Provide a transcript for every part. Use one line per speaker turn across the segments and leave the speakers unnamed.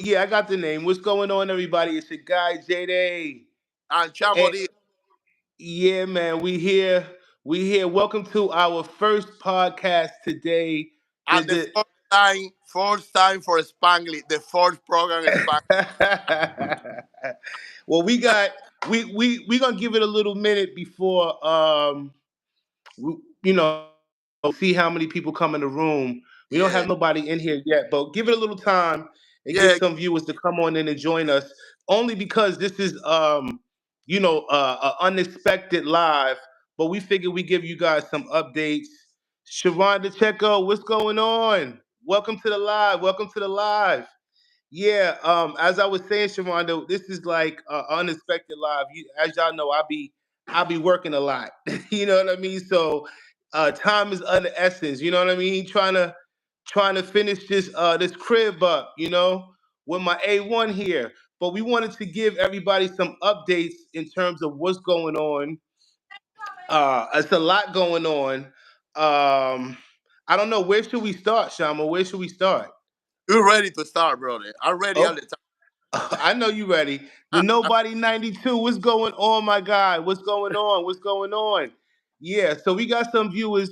Yeah, I got the name. What's going on, everybody? It's your guy J Day.
and Chamo
And
Diaz.
yeah, man, we here. We here. Welcome to our first podcast today.
And the first time for Spanglish, the first program in Spanglish.
Well, we gonna give it a little minute before we, see how many people come in the room. We don't have
Yeah,
nobody in here yet, but give it a little time and get
yeah,
some viewers to come on in and join us. Only because this is a unexpected live, but we figure we give you guys some updates. Sharon DeCheco, what's going on? Welcome to the live. Welcome to the live. Yeah, as I was saying, Sharonda, this is like unexpected live. As y'all know, I be working a lot. You know what I mean? So time is of the essence. You know what I mean? Trying to finish this crib up. With my A1 here. But we wanted to give everybody some updates in terms of what's going on. It's a lot going on. I don't know, where should we start, Shama? Where should we start?
you're ready to start, brother. I'm ready all the
I know you ready. The
time.
Nobody 92. What's going on, my guy? What's going on? What's going on? Yeah, so we got some viewers.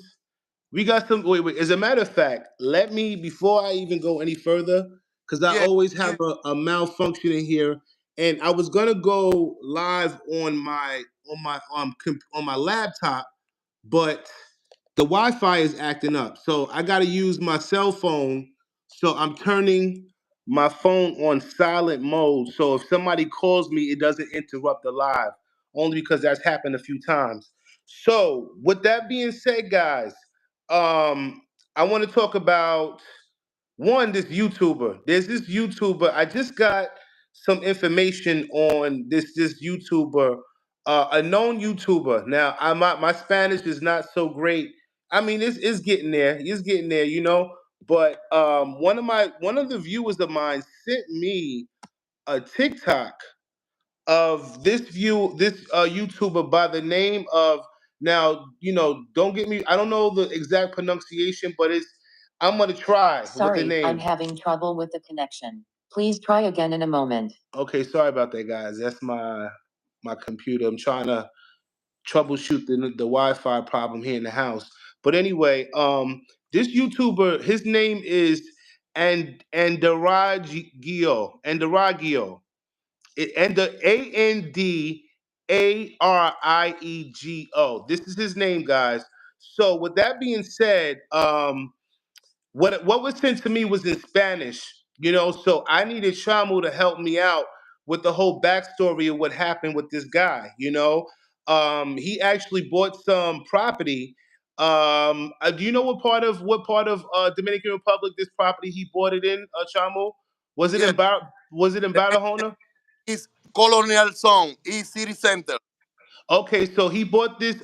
We got some. Wait. As a matter of fact, let me, before I even go any further, because I
Yeah,
always have a malfunction in here, and I was gonna go live on my laptop, but the Wi-Fi is acting up. So I got to use my cell phone. So I'm turning my phone on silent mode. So if somebody calls me, it doesn't interrupt the live. Only because that's happened a few times. So with that being said, guys, um, I want to talk about one, this YouTuber. There's this YouTuber. I just got some information on this YouTuber, a known YouTuber. Now, my Spanish is not so great. I mean, it's getting there. It's getting there, you know. But one of the viewers of mine sent me a TikTok of this YouTuber by the name of, now, don't get me, I don't know the exact pronunciation, but I'm gonna try with the
Sorry, I'm
name.
having trouble with the connection. Please try again in a moment.
Okay, sorry about that, guys. That's my computer. I'm trying to troubleshoot the Wi-Fi problem here in the house. But anyway, this YouTuber, his name is Andaragio. And the Andariego. This is his name, guys. So with that being said, what was sent to me was in Spanish, so I needed Shamu to help me out with the whole backstory of what happened with this guy. He actually bought some property. Do you know what part of Dominican Republic this property he bought it in, Shamu? Was it
yeah.
in Barahona?
It's Colonial Zone, East City Center.
Okay, so he bought this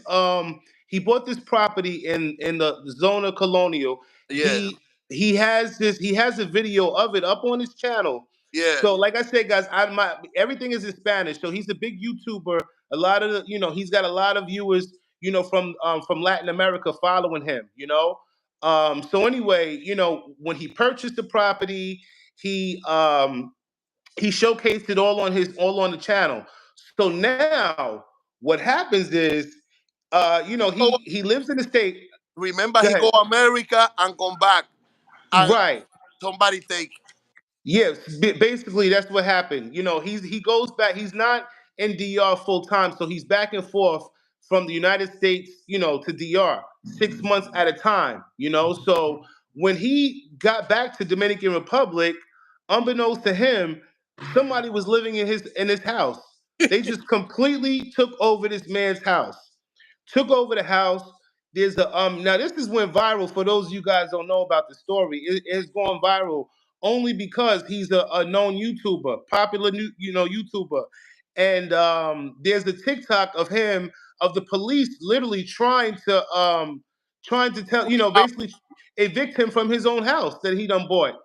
property in the zona colonial.
Yeah,
He has a video of it up on his channel.
yeah,
So like I said, guys, everything is in Spanish. So he's a big YouTuber. A lot of he's got a lot of viewers, from Latin America following him. So anyway, when he purchased the property, he he showcased it all on the channel. So now what happens is,
go,
he lives in the state.
remember,
Go
he
ahead.
go America and come back, and
Right.
somebody take.
Yes, basically that's what happened. He goes back. He's not in DR full time, so he's back and forth from the United States, to DR 6 months at a time. So when he got back to Dominican Republic, unbeknownst to him, somebody was living in his house. They just completely took over this man's house. Took over the house. There's a now this is went viral. For those of you guys don't know about the story, it's gone viral only because he's a known YouTuber, popular YouTuber. And there's a TikTok of him, of the police literally trying to tell, basically evict him from his own house that he done bought.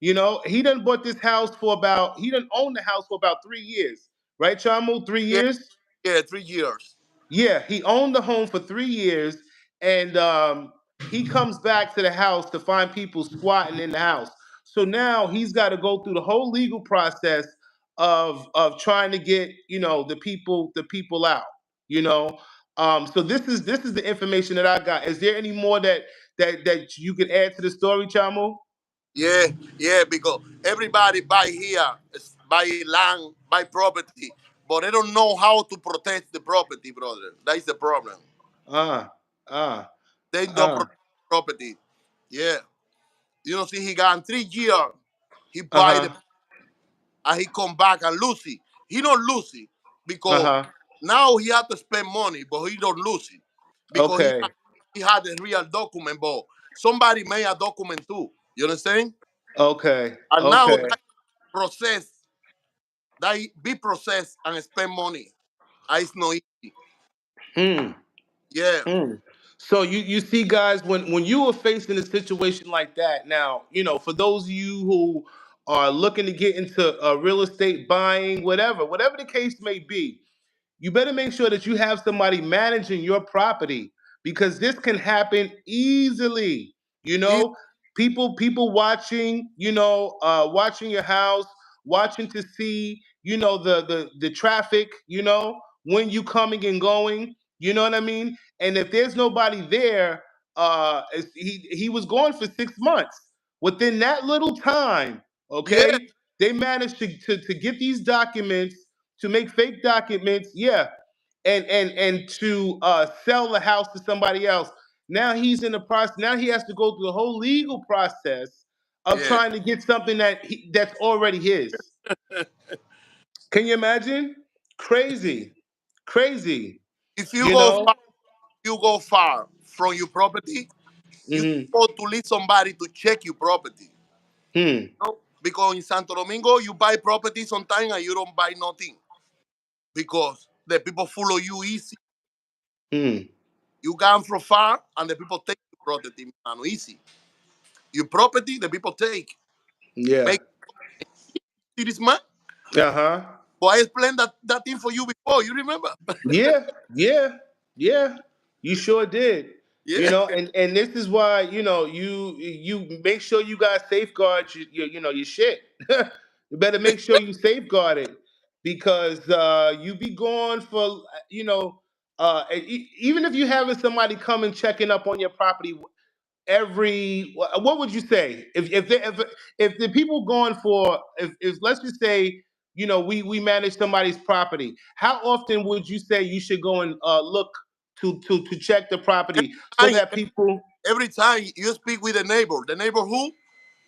He done bought this house for about he done owned the house for about 3 years, right, Chamu? three
Yeah,
years.
yeah, 3 years.
Yeah, he owned the home for 3 years, and he comes back to the house to find people squatting in the house. So now he's got to go through the whole legal process of trying to get, the people out. You know, so this is the information that I got. Is there any more that you can add to the story, Chamo?
Yeah, yeah, because everybody buy here, buy land, buy property, but they don't know how to protect the property, brother. That is the problem.
Uh, uh,
They don't
uh,
protect property. Yeah. You know, see, he got in 3 years, he buy the
uh-huh,
and he come back and lose it. He don't lose it because
uh-huh.
now he had to spend money, but he don't lose it because
Okay,
he had the real document, but somebody made a document too. You understand?
okay,
And now
okay.
that process, that be processed and spend money. And it's not easy.
Hmm.
Yeah,
Mm. So you see, guys, when you are facing a situation like that, now for those of you who are looking to get into real estate buying, whatever the case may be, you better make sure that you have somebody managing your property because this can happen easily. You
it,
know, people watching, watching your house, watching to see, the traffic, when you coming and going. You know what I mean? And if there's nobody there, he was gone for 6 months. Within that little time,
yeah,
okay, they managed to get these documents, to make fake documents, yeah, and to sell the house to somebody else. Now he's in the process. Now he has to go through the whole legal process of
yeah.
trying to get something that's already his. Can you imagine? Crazy, crazy.
If you
You
go
know.
far, you go far from your property, you
Hmm.
supposed to leave somebody to check your property.
Hmm.
No? Because in Santo Domingo, you buy property sometimes and you don't buy nothing because the people follow you easy.
Hmm.
You gone from far and the people take your property, man, easy. Your property, the people take.
Yeah.
Make it is man.
Uh huh.
But I explained that thing for you before. You remember?
Yeah, yeah, yeah. You sure did.
Yeah,
And this is why you make sure you got safeguard your shit. You better make sure you safeguard it because you be gone for even if you having somebody come and checking up on your property every what would you say if the people going for if let's just say we manage somebody's property, how often would you say you should go and look to check the property so
I,
that people
every time you speak with the neighborhood,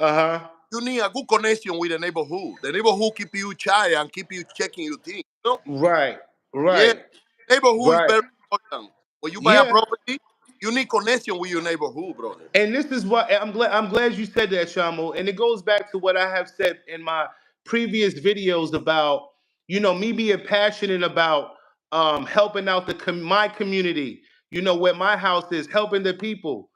uh-huh
you need a good connection with the neighborhood. The neighborhood keep you child and keep you checking your things. You know?
right
Yeah,
right
neighborhood is
right
very important. When you buy a
yeah.
property, you need connection with your neighborhood, brother.
And this is what I'm glad you said that, Shamo. And it goes back to what I have said in my previous videos about, me being passionate about helping out my community, where my house is, helping the people,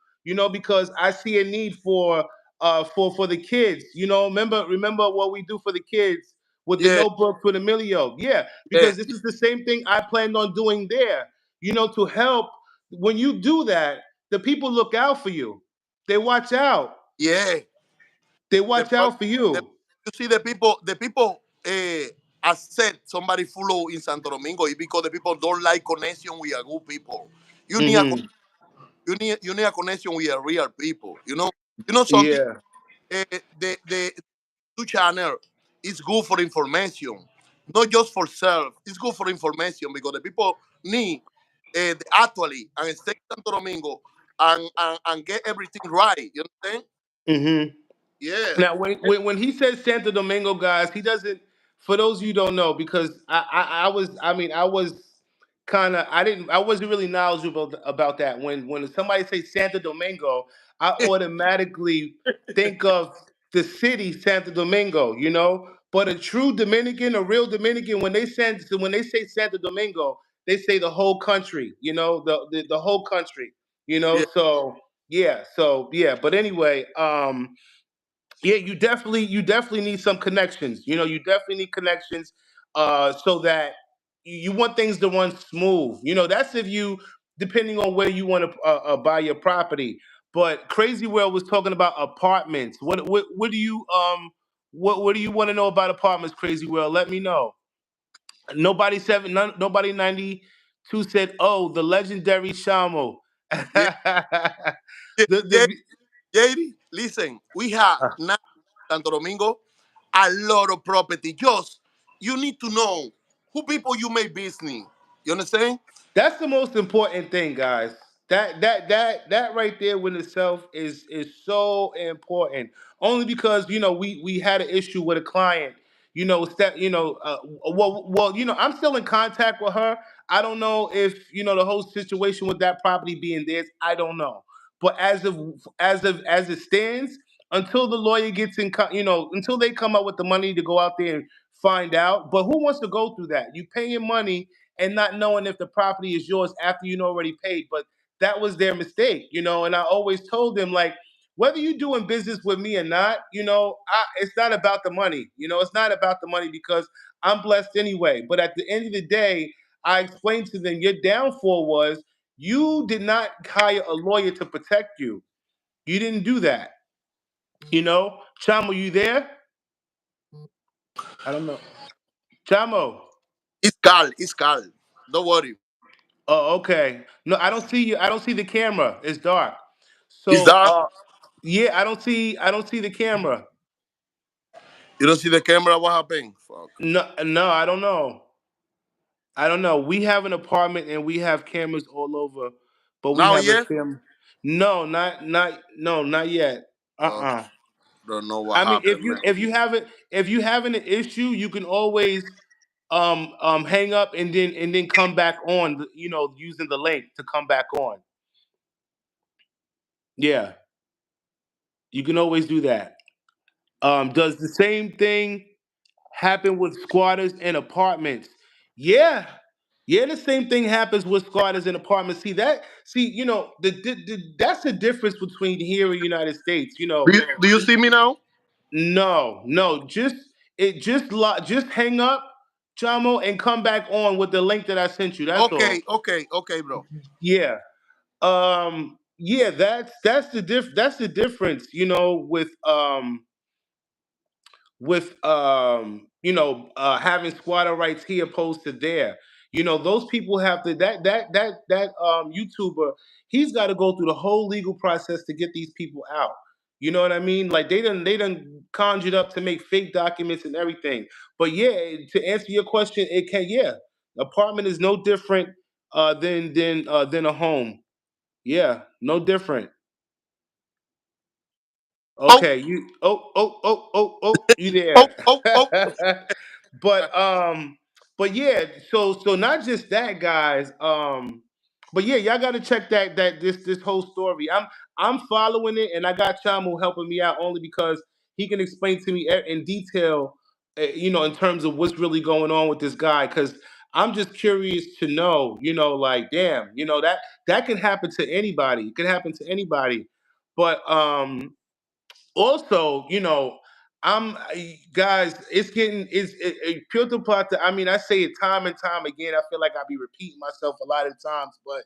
because I see a need for the kids. Remember what we do for the kids with the
Yeah,
notebook for the Emilio. Yeah,
yeah,
because this is the same thing I planned on doing there, to help. When you do that, the people look out for you. They watch out.
yeah.
They
The,
watch
pro-
out for
the
you.
you see the people accept somebody follow in Santo Domingo is because the people don't like connection with a good people. You need a
Hmm.
you need a connection with a real people. You know something.
Yeah.
The two channel is good for information, not just for self. It's good for information because the people need actually and stay in Santo Domingo and get everything right. You understand?
Hmm.
Yeah,
Now, when he says Santo Domingo, guys, he doesn't. For those of you who don't know, because I was kind of I wasn't really knowledgeable about that. When somebody says Santo Domingo, I automatically think of the city Santo Domingo, But a true Dominican, a real Dominican, when they say Santo Domingo, they say the whole country, the whole country,
yeah,
So yeah. But anyway, yeah, you definitely need some connections. You definitely need connections, so that you want things to run smooth. That's if you depending on where you want to buy your property. But Crazy World was talking about apartments. What do you what do you want to know about apartments, Crazy World? Let me know. Nobody 92 said, "Oh, the legendary Shamo."
Yeah,
the
yeah, yeah,
the
JD, listen, we have now Santo Domingo a lot of property. Just you need to know who people you make business. You understand?
That's the most important thing, guys. That right there with itself is so important. Only because we had an issue with a client. I'm still in contact with her. I don't know if the whole situation with that property being theirs. I don't know. But as it stands, until the lawyer gets until they come up with the money to go out there and find out. But who wants to go through that? You paying money and not knowing if the property is yours after already paid. But that was their mistake, And I always told them, like, whether you're doing business with me or not, it's not about the money. It's not about the money because I'm blessed anyway. But at the end of the day, I explained to them your downfall was you did not hire a lawyer to protect you. You didn't do that. Chamo, you there? I don't know. Chamo.
It's Carl. It's Carl. Don't worry.
Oh, okay. No, I don't see you. I don't see the camera. It's dark.
Is
So,
that
yeah, I don't see the camera.
you don't see the camera? What happened? Fuck.
No, no, I don't know. I don't know. We have an apartment and we have cameras all over, but we
Now,
have a
yeah.
camera. No, not yet.
Uh,
Uh-uh.
don't know what
I mean, if
happened,
you
man.
if you having an issue, you can always hang up and then come back on. Using the link to come back on. Yeah, you can always do that. Does the same thing happen with squatters and apartments? Yeah. Yeah, the same thing happens with squatters and apartments. That's the difference between here in the United States.
Do you see me now?
No, no, just hang up, Chamo, and come back on with the link that I sent you. That's all.
Okay, okay, okay, bro.
Yeah. Yeah, that's the difference, with having squatter rights here opposed to there. Those people have to that YouTuber, he's got to go through the whole legal process to get these people out. You know what I mean? Like they done conjured up to make fake documents and everything. But yeah, to answer your question, it can yeah. Apartment is no different than a home. Yeah, no different.
Oh,
Okay, you
oh,
there.
oh, oh.
but um but yeah, so not just that, guys. But yeah, y'all gotta check that this whole story. I'm following it, and I got Chamu helping me out only because he can explain to me in detail, in terms of what's really going on with this guy. Because I'm just curious to know, like, damn, that can happen to anybody. It can happen to anybody. But also, guys, Piotr Plata. I mean, I say it time and time again. I feel like I be repeating myself a lot of times, but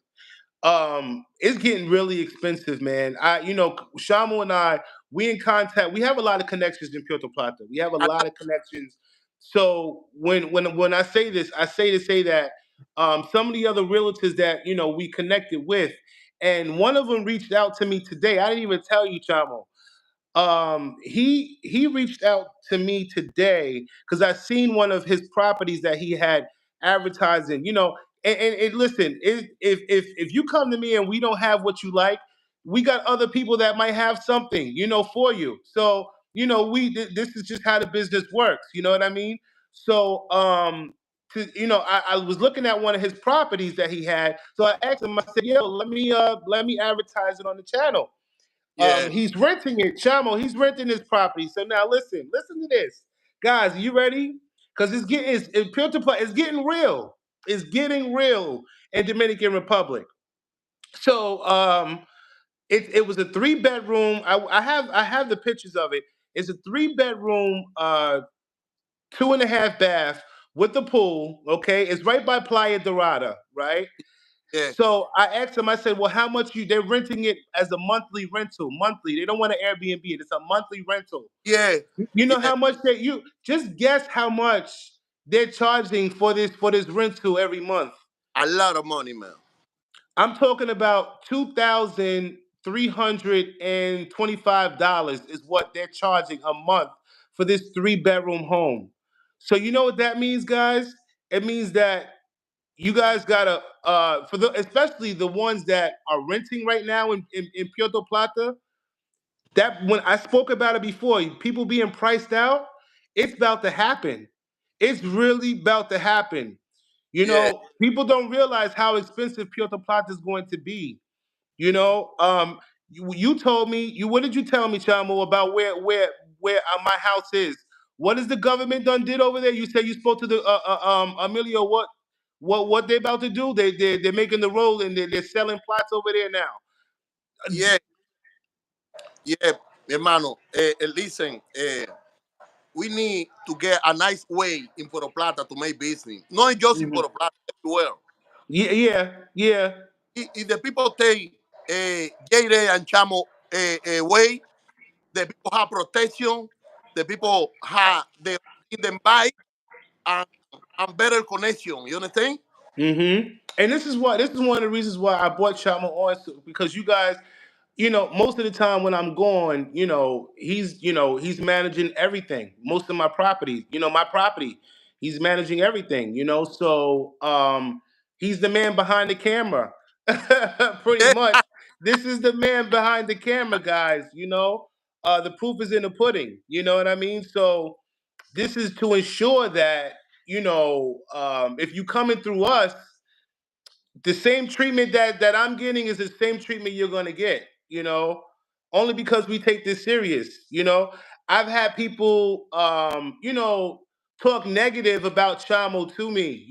it's getting really expensive, man. Shamu and I, we in contact. We have a lot of connections in Piotr Plata. We have a
I
lot of connections. So when I say this, I say to say that some of the other realtors that we connected with, and one of them reached out to me today. I didn't even tell you, Chamo. He reached out to me today because I seen one of his properties that he had advertising. And listen, if you come to me and we don't have what you like, we got other people that might have something, for you. So this is just how the business works. You know what I mean? So I was looking at one of his properties that he had. So I asked him. I said, "Yo, let me advertise it on the channel."
yeah,
He's renting it, Chamo. He's renting his property. So now listen to this, guys. Are you ready? Because it's getting real. It's getting real in Dominican Republic. So it was a 3 bedroom. I have the pictures of it. It's a 3 bedroom, 2.5 bath with the pool. Okay, it's right by Playa Dorada, right?
Yeah,
So I asked them, I said, well, how much they're renting it as a monthly rental, monthly. They don't want to Airbnb it. It's a monthly rental.
yeah,
You know
yeah.
how much you just guess how much they're charging for this rental every month.
A lot of money, man.
I'm talking about $2,325 is what they're charging a month for this 3 bedroom home. So you know what that means, guys? It means that you guys gotta for the especially the ones that are renting right now in Puerto Plata. That when I spoke about it before, people being priced out, it's about to happen. It's really about to happen. You
Yeah,
know, people don't realize how expensive Puerto Plata is going to be. You know, you told me you what did you tell me, Chamo, about where my house is? What is the government done did over there? You said you spoke to the Emilio. What they about to do? They're making the road and they're selling plots over there now.
yeah, yeah, mi hermano. Listen, we need to get a nice way in Puerto Plata to make business. Not just in
Mhm.
Puerto Plata, everywhere.
Yeah, yeah, yeah.
If the people take J-Day and Chamo way, the people have protection, the people have the in them bike and, better connection. You understand?
And this is one of the reasons why I brought Chamo on because you guys, most of the time when I'm gone, he's managing everything. Most of my property, my property, he's managing everything. So he's the man behind the camera, pretty
Yeah,
much. This is the man behind the camera, guys. The proof is in the pudding. You know what I mean? So this is to ensure that if you coming through us, the same treatment that I'm getting is the same treatment you're gonna get, only because we take this serious. I've had people talk negative about Chamo to me,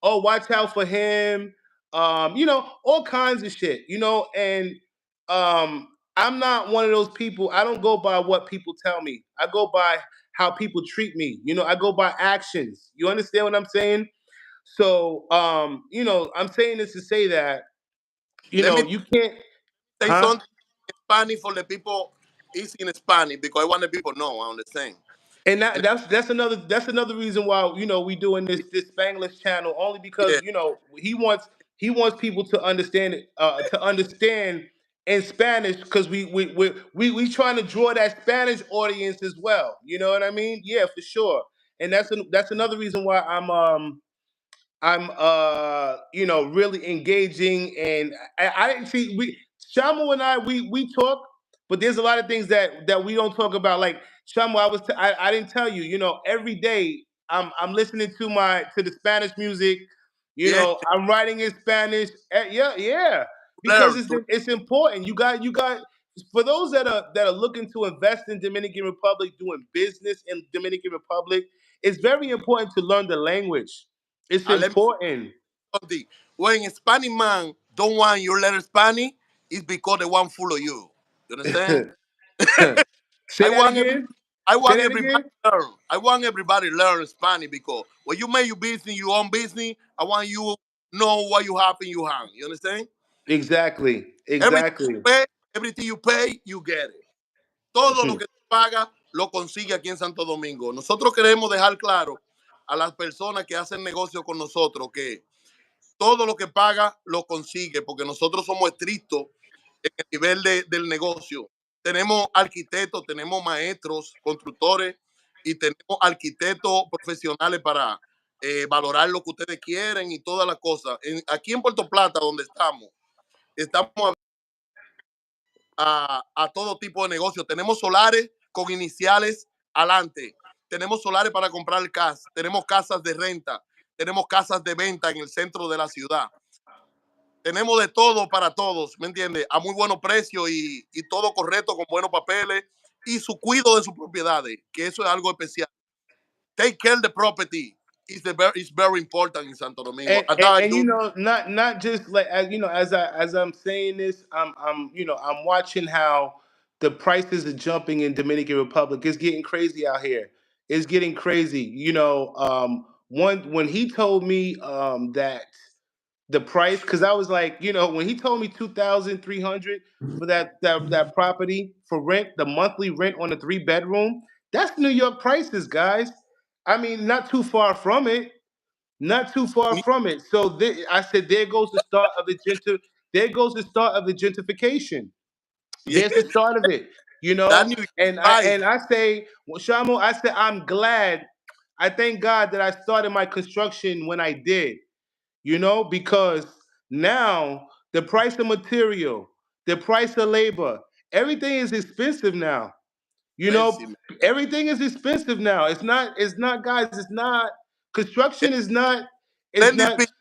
oh, watch out for him, all kinds of shit, and I'm not one of those people. I don't go by what people tell me. I go by how people treat me. I go by actions. You understand what I'm saying? So, I'm saying this to say that,
let me
you can't,
say
huh?
something in Spanish for the people. It's in Spanish because I want the people know. I understand.
And
And
that's another reason why we doing this Spanglish channel only because
yeah,
he wants people to understand it to understand in Spanish because we trying to draw that Spanish audience as well. You know what I mean? Yeah, for sure. And that's another reason why I'm really engaging, and I didn't see we Shamu and we talk, but there's a lot of things that we don't talk about. Like Shamu, I didn't tell you, every day I'm listening to the Spanish music.
yeah,
I'm writing in Spanish. Yeah, yeah, because
learn
it's
to
it's important. You got for those that are looking to invest in Dominican Republic, doing business in Dominican Republic, it's very important to learn the language. It's
let me
important.
say something. When Spanish man don't want you learn Spanish, it's because they want full of you. You understand?
Say
I
that
want
again.
I
Say
want
that
everybody
again.
to learn. I want everybody to learn Spanish because when you make your business, your own business, I want you know what you have in your hand. You understand?
Exactly.
Everything you
Exactly.
pay, you get it. Todo lo que tú pagas, lo consigue aquí en Santo Domingo. Nosotros queremos dejar claro a las personas que hacen negocio con nosotros que todo lo que paga lo consigue, porque nosotros somos estrictos en el nivel del negocio. Tenemos arquitectos, tenemos maestros, constructores y tenemos arquitectos profesionales para valorar lo que ustedes quieren y todas las cosas. Aquí en Puerto Plata, donde estamos a todo tipo de negocio. Tenemos solares con iniciales adelante. Tenemos solares para comprar casa. Tenemos casas de renta. Tenemos casas de venta en el centro de la ciudad. Tenemos de todo para todos, ¿me entiendes? A muy buenos precios y todo correcto, con buenos papeles y su cuidado de sus propiedades, que eso es algo especial. Take care of the property is very important in Santo Domingo.
and,
And
and,
that I
and
do.
not just like as I'm saying this, I'm watching how the prices are jumping in Dominican Republic. It's getting crazy out here. It's getting crazy. One when he told me that the price, because I was like, when he told me 2,300 for that property for rent, the monthly rent on a 3 bedroom, that's New York prices, guys. I mean, not too far from it. Not too far from it. So I said, there goes the start of the there goes the start of the gentrification.
Yeah,
There's the start of it,
that New York
And I
price.
and I say, well, Shamo, I said I'm glad. I thank God that I started my construction when I did, because now the price of material, the price of labor, everything is expensive now. You know,
Expensive.
everything is expensive now. It's not, guys. It's not. Construction is not. It's
Splendid
not.
people.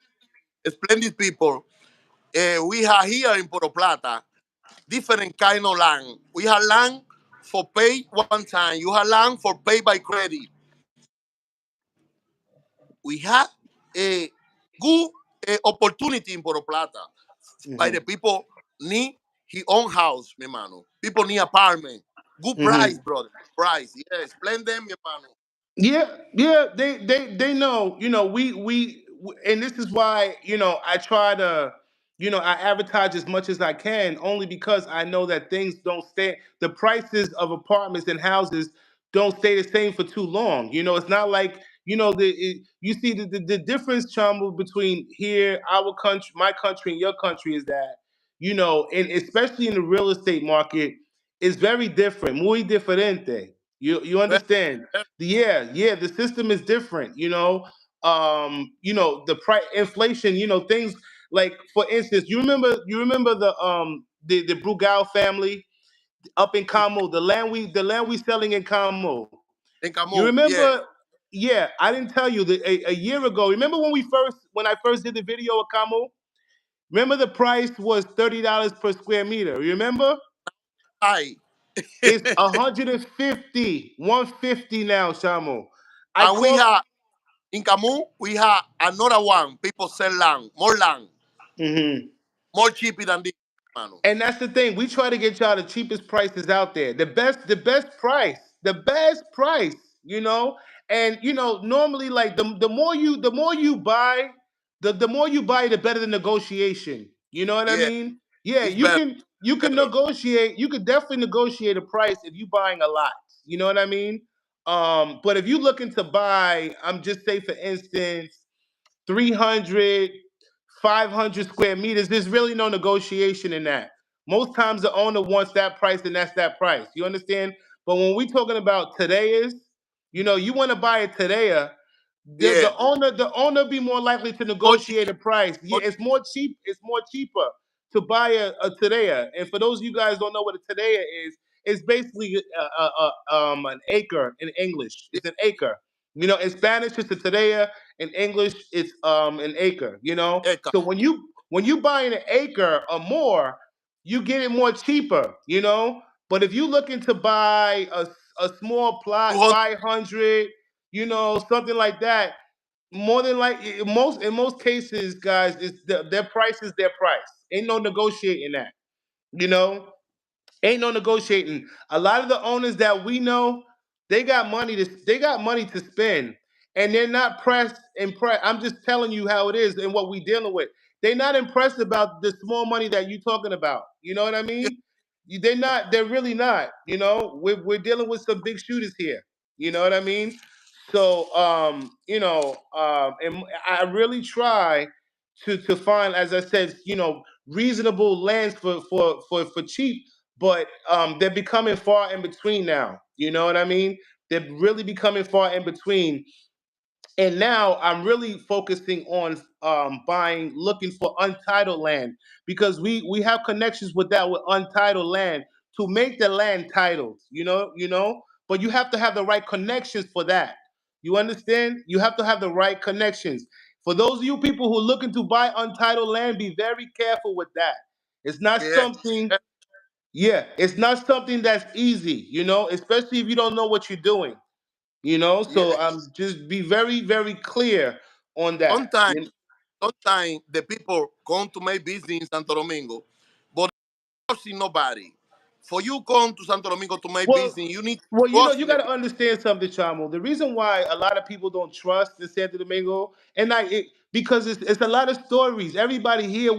Splendid people. We have here in Puerto Plata different kind of land. We have land for pay one time. You have land for pay by credit. We have a good opportunity in Puerto Plata by the
Mhm,
people need his own house, mi hermano. People need apartment. Good price,
mhm.
brother. Price. Yeah, splendid, mi hermano.
Yeah, yeah, they know, and this is why, I try to, I advertise as much as I can, only because I know that things don't stay, the prices of apartments and houses don't stay the same for too long. It's not like, you see the difference, Chamba, between here, our country, my country, and your country is that, and especially in the real estate market, is very different, muy diferente. You
Very,
understand?
very,
Yeah, yeah, the system is different, the price inflation, things like, for instance, you remember the Brugal family up in Camo, the land we selling in Camo.
in
You
Camus, yeah.
remember? Yeah, I didn't tell you that a year ago. Remember when I first did the video of Camo? Remember the price was $30 per square meter. You remember?
High.
It's 150 now, Shamo. I
And we
call.
have in Camus, we have another one. People sell land,
Mhm.
more cheaper than this, hermano.
And that's the thing. We try to get y'all the cheapest prices out there. The best price. The best price, you know? And normally, like, the more you buy, the more you buy, the better the negotiation. You know what I
Yeah,
mean? Yeah,
it's
you can
better.
negotiate, you could definitely negotiate a price if you buying a lot. You know what I mean? But if you looking to buy, I'm just say for instance, 300, 500 square meters, there's really no negotiation in that. Most times the owner wants that price and that's that price. You understand? But when we talking about today is, you want to buy it today, the,
Yeah,
the owner the owner be more likely to
more cheap.
negotiate a price. Yeah,
More,
it's more cheaper to buy a Tadea. And for those of you guys don't know what a Tadea is, it's basically an acre in English.
yeah,
It's an acre. In Spanish it's a Tadea. In English it's an acre.
Eka,
So when you buying an acre or more, you get it more cheaper. But if you looking to buy a small plot,
200.
500, something like that, more than like in most cases, guys, it's their price is their price. Ain't no negotiating that. You know, Ain't no negotiating. A lot of the owners that we know, they got money to spend, and they're not pressed impressed. I'm just telling you how it is and what we dealing with. They're not impressed about the small money that you talking about. You know what I
Yeah,
mean? They're not. They're really not. We're dealing with some big shooters here. You know what I mean? So, and I really try to find, as I said, reasonable lands for cheap, but they're becoming far in between now. You know what I mean? They're really becoming far in between. And now I'm really focusing on looking for untitled land, because we have connections with that, with untitled land, to make the land titled. But you have to have the right connections for that. You understand? You have to have the right connections. For those of you people who are looking to buy untitled land, be very careful with that. It's not
yeah,
something, yeah, it's not something that's easy, especially if you don't know what you're doing.
yeah.
So just be very, very clear on that.
Sometimes, sometimes the people come to make business in Santo Domingo, but they don't see nobody. For you come to Santo Domingo to make
Well,
business, you need to
well,
trust
you
in the
got to
people.
understand something, Chamo. The reason why a lot of people don't trust in Santo Domingo, and because it's a lot of stories. Everybody here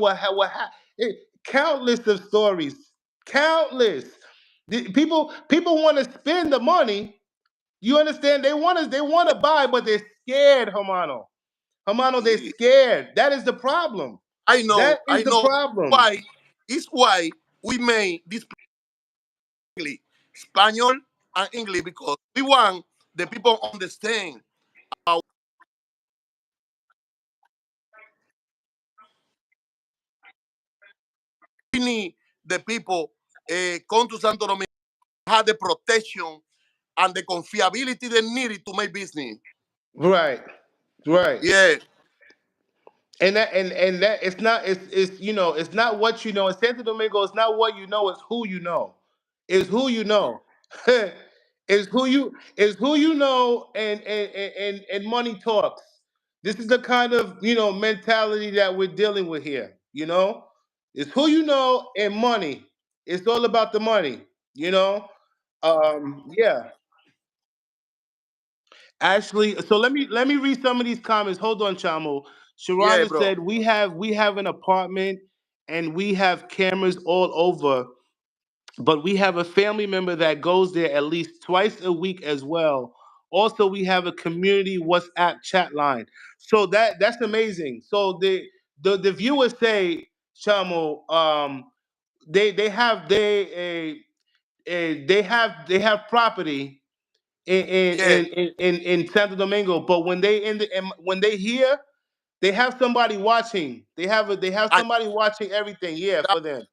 countless of stories, countless. People want to spend the money. You understand? They want to buy, but they're scared, Hermano. Hermano, they're scared. That is the problem. That is
I
the
know
problem.
why. It's why we made this English, Spanish and English because we want the people understand how we need the people come to Santo Domingo have the protection and the confiability they needed to make business.
Right. Right.
Yeah,
And that it's not what you know. In Santo Domingo, it's not what you know, it's who you know. It's who you know. It's who you know, and money talks. This is the kind of mentality that we're dealing with here. It's who you know and money. It's all about the money. You know. Yeah. Actually, so let me read some of these comments. Hold on, Chamo.
yeah,
Sharonda
bro.
said we have an apartment and we have cameras all over, but we have a family member that goes there at least twice a week as well. Also, we have a community WhatsApp chat line. So that's amazing. So the viewers say, Chamo, they have property in
Yeah,
in in in, in Santo Domingo, but when they hear, they have somebody watching. They have
and
somebody watching everything. Yeah,
that,
for them.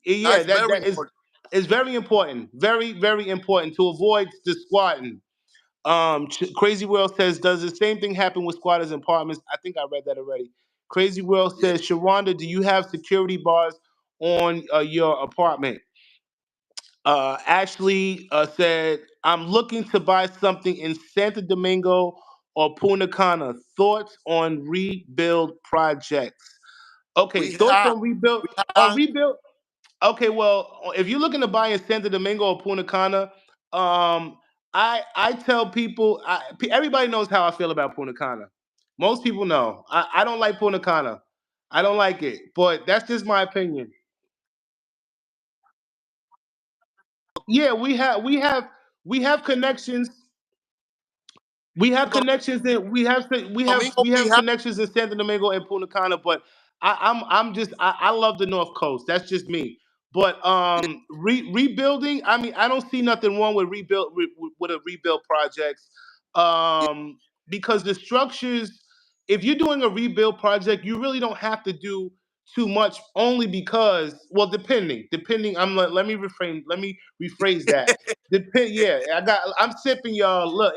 Yeah,
that's
that
very
that is
important.
is very important. Very very important to avoid the squatting. Crazy World says, does the same thing happen with squatters and apartments? I think I read that already. Crazy World
Yeah,
says, Sharonda, do you have security bars on your apartment? Ashley said, I'm looking to buy something in Santo Domingo or Punta Cana. Thoughts on rebuild projects? Okay,
we
thoughts
have
on rebuild.
we
On
have
rebuild. Okay, well, if you're looking to buy in Santo Domingo or Punta Cana, I tell people, everybody knows how I feel about Punta Cana. Most people know I don't like Punta Cana. I don't like it, but that's just my opinion. Yeah, we have connections. We have
Santo
connections in we have we have
Domingo.
we
We
have
have
connections in Santo Domingo and Punta Cana, but I love the North Coast. That's just me. But rebuilding, I mean, I don't see nothing wrong with with a rebuild projects. Um, because the structures, if you're doing a rebuild project, you really don't have to do too much. Only because, well, depending. Let me rephrase that. Yeah, I'm sipping, y'all. Look,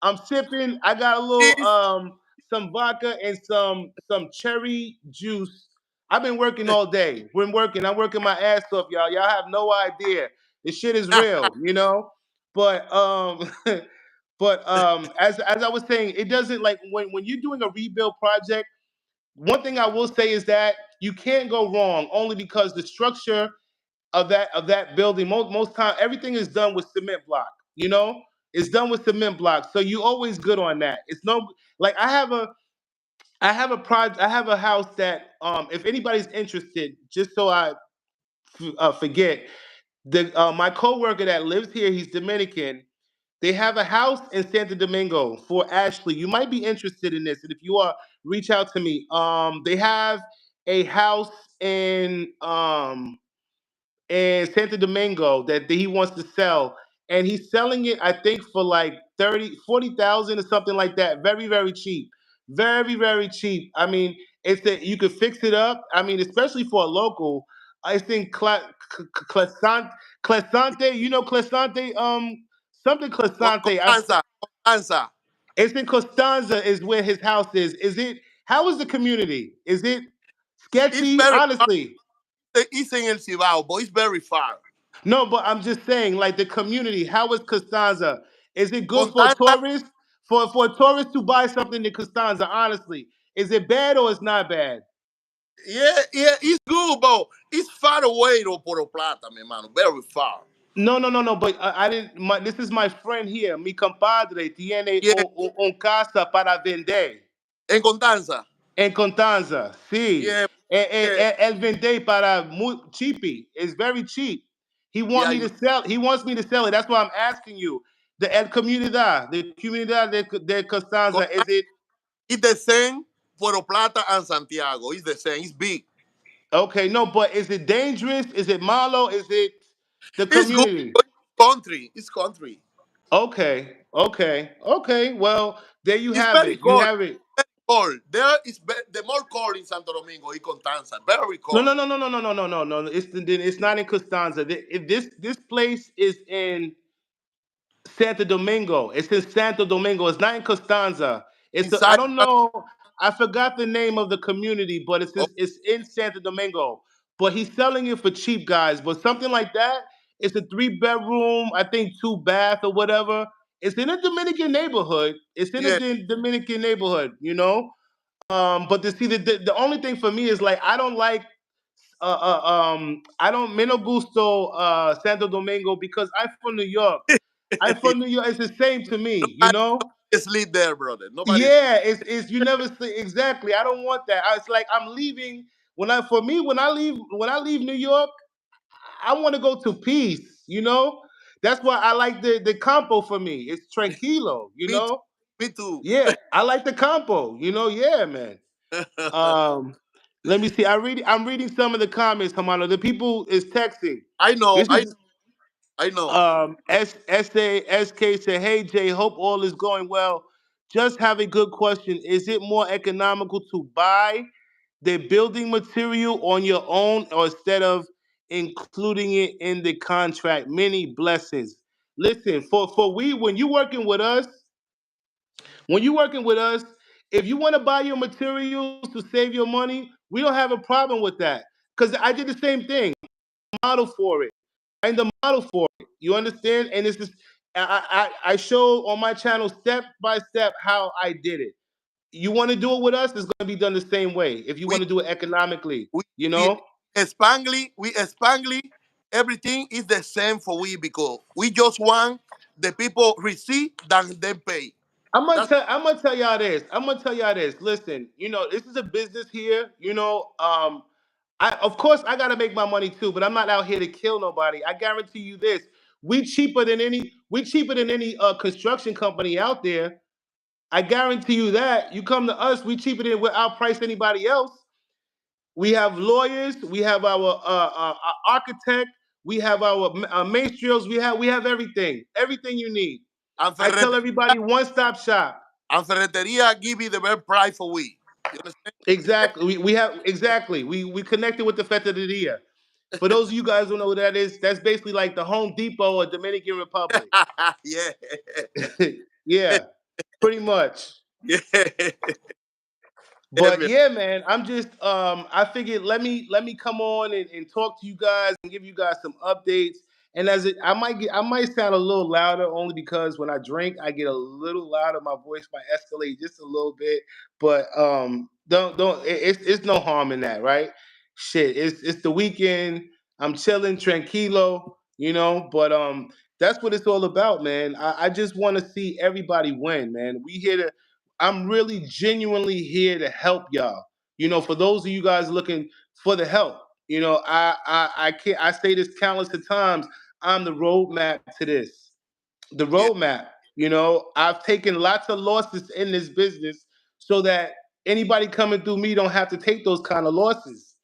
I'm sipping. I got a little
this.
some vodka and some cherry juice. I've been working all day. Been working. I'm working my ass off, y'all. Y'all have no idea. This shit is real. But as I was saying, it doesn't, like, when you're doing a rebuild project. One thing I will say is that you can't go wrong, only because the structure of that building, most time everything is done with cement block. It's done with cement block, so you always good on that. It's no, like, I have a house that, if anybody's interested, just so I forget, my coworker that lives here, he's Dominican. They have a house in Santo Domingo for Ashley. You might be interested in this, and if you are, reach out to me. They have a house in Santo Domingo that he wants to sell, and he's selling it, I think, for like 30, 40,000 or something like that. Very very cheap, very very cheap. I mean, it's that you could fix it up. I mean, especially for a local. I think Clasante, Clasante, Clasante, something Clasante.
Constanza, Constanza.
It's in Costanza is where his house is. How is the community? Is it
It's
sketchy?
very far.
Honestly.
It's in El Cibao, but it's very far.
No, but I'm just saying, like, the community. How is Costanza? Is it good for
Constanza,
tourists? For tourists to buy something in Costanza, honestly, is it bad or it's not bad?
yeah, yeah, it's good, but it's far away to Poro Plata, mi hermano. Very far.
No, no, no, no. But I didn't. This is my friend here. Mi compadre tiene
Yeah,
un casa para vender.
en Constanza.
En Constanza, sí.
Yeah, yeah,
El vende para muy cheapy. It's very cheap. He
yeah.
want me to sell. He wants me to sell it. That's why I'm asking you. The comunidad de Constanza. Is it
It's the same Puerto Plata and Santiago. It's the same. It's big.
okay? No, but is it dangerous? Is it malo? Is it the
It's good.
community?
Country. It's country.
Okay, okay, okay. Well, there you
It's
have
very
it. You
cold.
have it.
Cold. There is the more cold in Santo Domingo, in Constanza. Very
No,
cold.
no, no, no, no, no, no, no, no, no. It's not in Costanza. This place is in Santo Domingo. It's in Santo Domingo. It's not in Costanza. I
Inside.
don't know. I forgot the name of the community, but
Oh,
it's in Santo Domingo. But he's selling it for cheap, guys. But something like that. It's a 3 bedroom, I think 2 bath or whatever. It's in a Dominican neighborhood. It's in a
yeah.
Dominican neighborhood, you know. But to see the only thing for me is like I don't like I don't me no gusto Santo Domingo because I'm from New York. I'm from New York. It's the same to me, you
Nobody,
know.
nobody sleep there, brother. Nobody sleep.
Yeah, it's you never see exactly. I don't want that. It's like I'm leaving when I leave New York, I want to go to peace. You know, that's why I like the campo for me. It's tranquilo. You
Me too.
know,
Me too.
yeah, I like the campo. You know, yeah, man. Um, Let me see. I'm reading some of the comments, Hamano. The people is texting.
I know.
This is
I know.
SK said, "Hey Jay, hope all is going well. Just have a good question. Is it more economical to buy the building material on your own or instead of including it in the contract? Many blessings. Listen, for we when you working with us, if you want to buy your materials to save your money, we don't have a problem with that. Because I did the same thing. Model for it. I'm the model for it. You understand? And this is I show on my channel step by step how I did it. You want to do it with us, it's going to be done the same way. If you
We
want to do it economically,
we
you
we
know.
Spanglish. Everything is the same for we because we just want the people receive than them pay. That's
I'm gonna tell y'all this. I'm gonna tell y'all this. Listen, you know, this is a business here. You know, I of course I gotta make my money too, but I'm not out here to kill nobody. I guarantee you this: we cheaper than any construction company out there. I guarantee you that. You come to us, we cheaper than what outprice anybody else. We have lawyers, we have our architect, we have our maestrios, we have everything you need.
and
I tell
ferreteria
everybody one stop shop.
and ferreteria give you the best price for we. You understand?
Exactly. We have exactly. We connected with the Fetteria. For those of you guys who know what that is, that's basically like the Home Depot of Dominican Republic.
Yeah.
Yeah, pretty much.
Yeah. Yeah,
But
man.
yeah, man, I'm just I figured let me come on and talk to you guys and give you guys some updates. And I might sound a little louder only because when I drink I get a little louder. My voice might escalate just a little bit. But it's no harm in that, right? Shit, it's the weekend. I'm chilling, tranquilo, you know. But that's what it's all about, man. I just want to see everybody win, man. We here to I'm really genuinely here to help y'all. You know, for those of you guys looking for the help, you know, I can't I say this countless of times. I'm the roadmap to this. The
Yeah.
roadmap. You know, I've taken lots of losses in this business so that anybody coming through me don't have to take those kind of losses.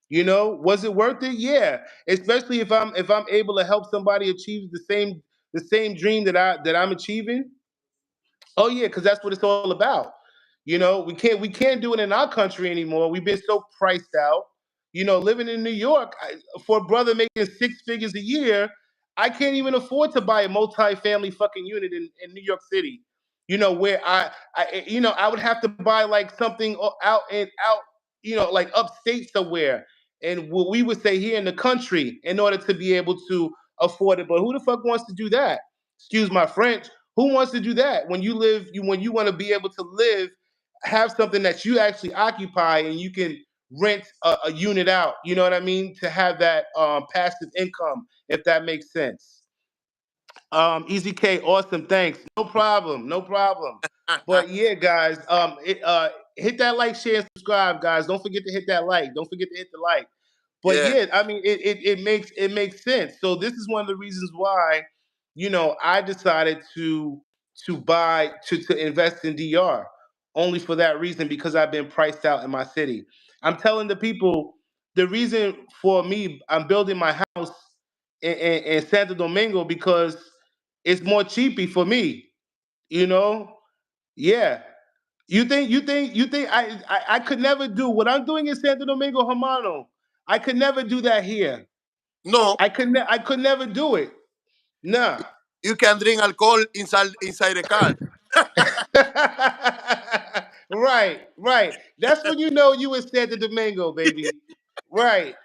You know, was it worth it? Yeah. Especially if I'm able to help somebody achieve the same dream that I'm achieving. Oh yeah, because that's what it's all about. You know, we can't do it in our country anymore. We've been so priced out. You know, living in New York, for a brother making 6 figures a year, I can't even afford to buy a multi-family fucking unit in New York City. You know, where I would have to buy like something out, you know, like upstate somewhere, and what we would say here in the country, in order to be able to afford it. But who the fuck wants to do that? Excuse my French. Who wants to do that when when you want to be able to live, have something that you actually occupy and you can rent a unit out? You know what I mean? To have that passive income, if that makes sense. Easy K, awesome, thanks. No problem, no problem. But yeah, guys, hit that like, share, and subscribe, guys. Don't forget to hit that like. Don't forget to hit the like. But
Yeah.
yeah, I mean, it makes sense. So this is one of the reasons why, I decided to buy to invest in DR, only for that reason, because I've been priced out in my city. I'm telling the people the reason for me, I'm building my house in Santo Domingo because it's more cheapy for me. You know, yeah. You think I could never do what I'm doing in Santo Domingo, Hermano. I could never do that here.
No,
I could never do it. Nah.
you can drink alcohol inside the car.
Right. That's when you know you in Santo Domingo, baby. Right.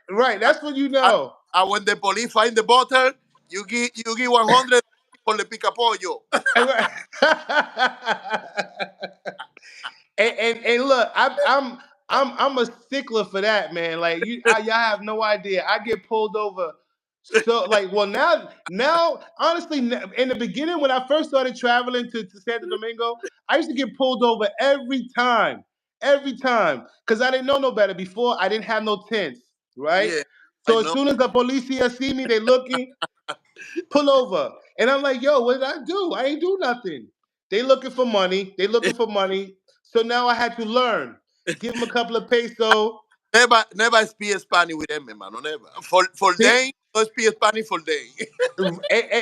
That's when you
And,
know.
and when the police find the bottle, you give 100 for the pica pollo.
Right. And look, I'm a stickler for that, man. Like y'all have no idea. I get pulled over. So like, well, now, honestly, in the beginning when I first started traveling to Santo Domingo, I used to get pulled over every time, because I didn't know no better. Before, I didn't have no tents, right?
Yeah, I
So as
know.
soon as the policia see me, they looking, pull over, and I'm like, yo, what did I do? I ain't do nothing. They looking for money. They looking for money. So now I had to learn. Give them a couple of peso.
Never speak Spanish with them, hermano. Never. For
See,
them, no speak Spanish for them.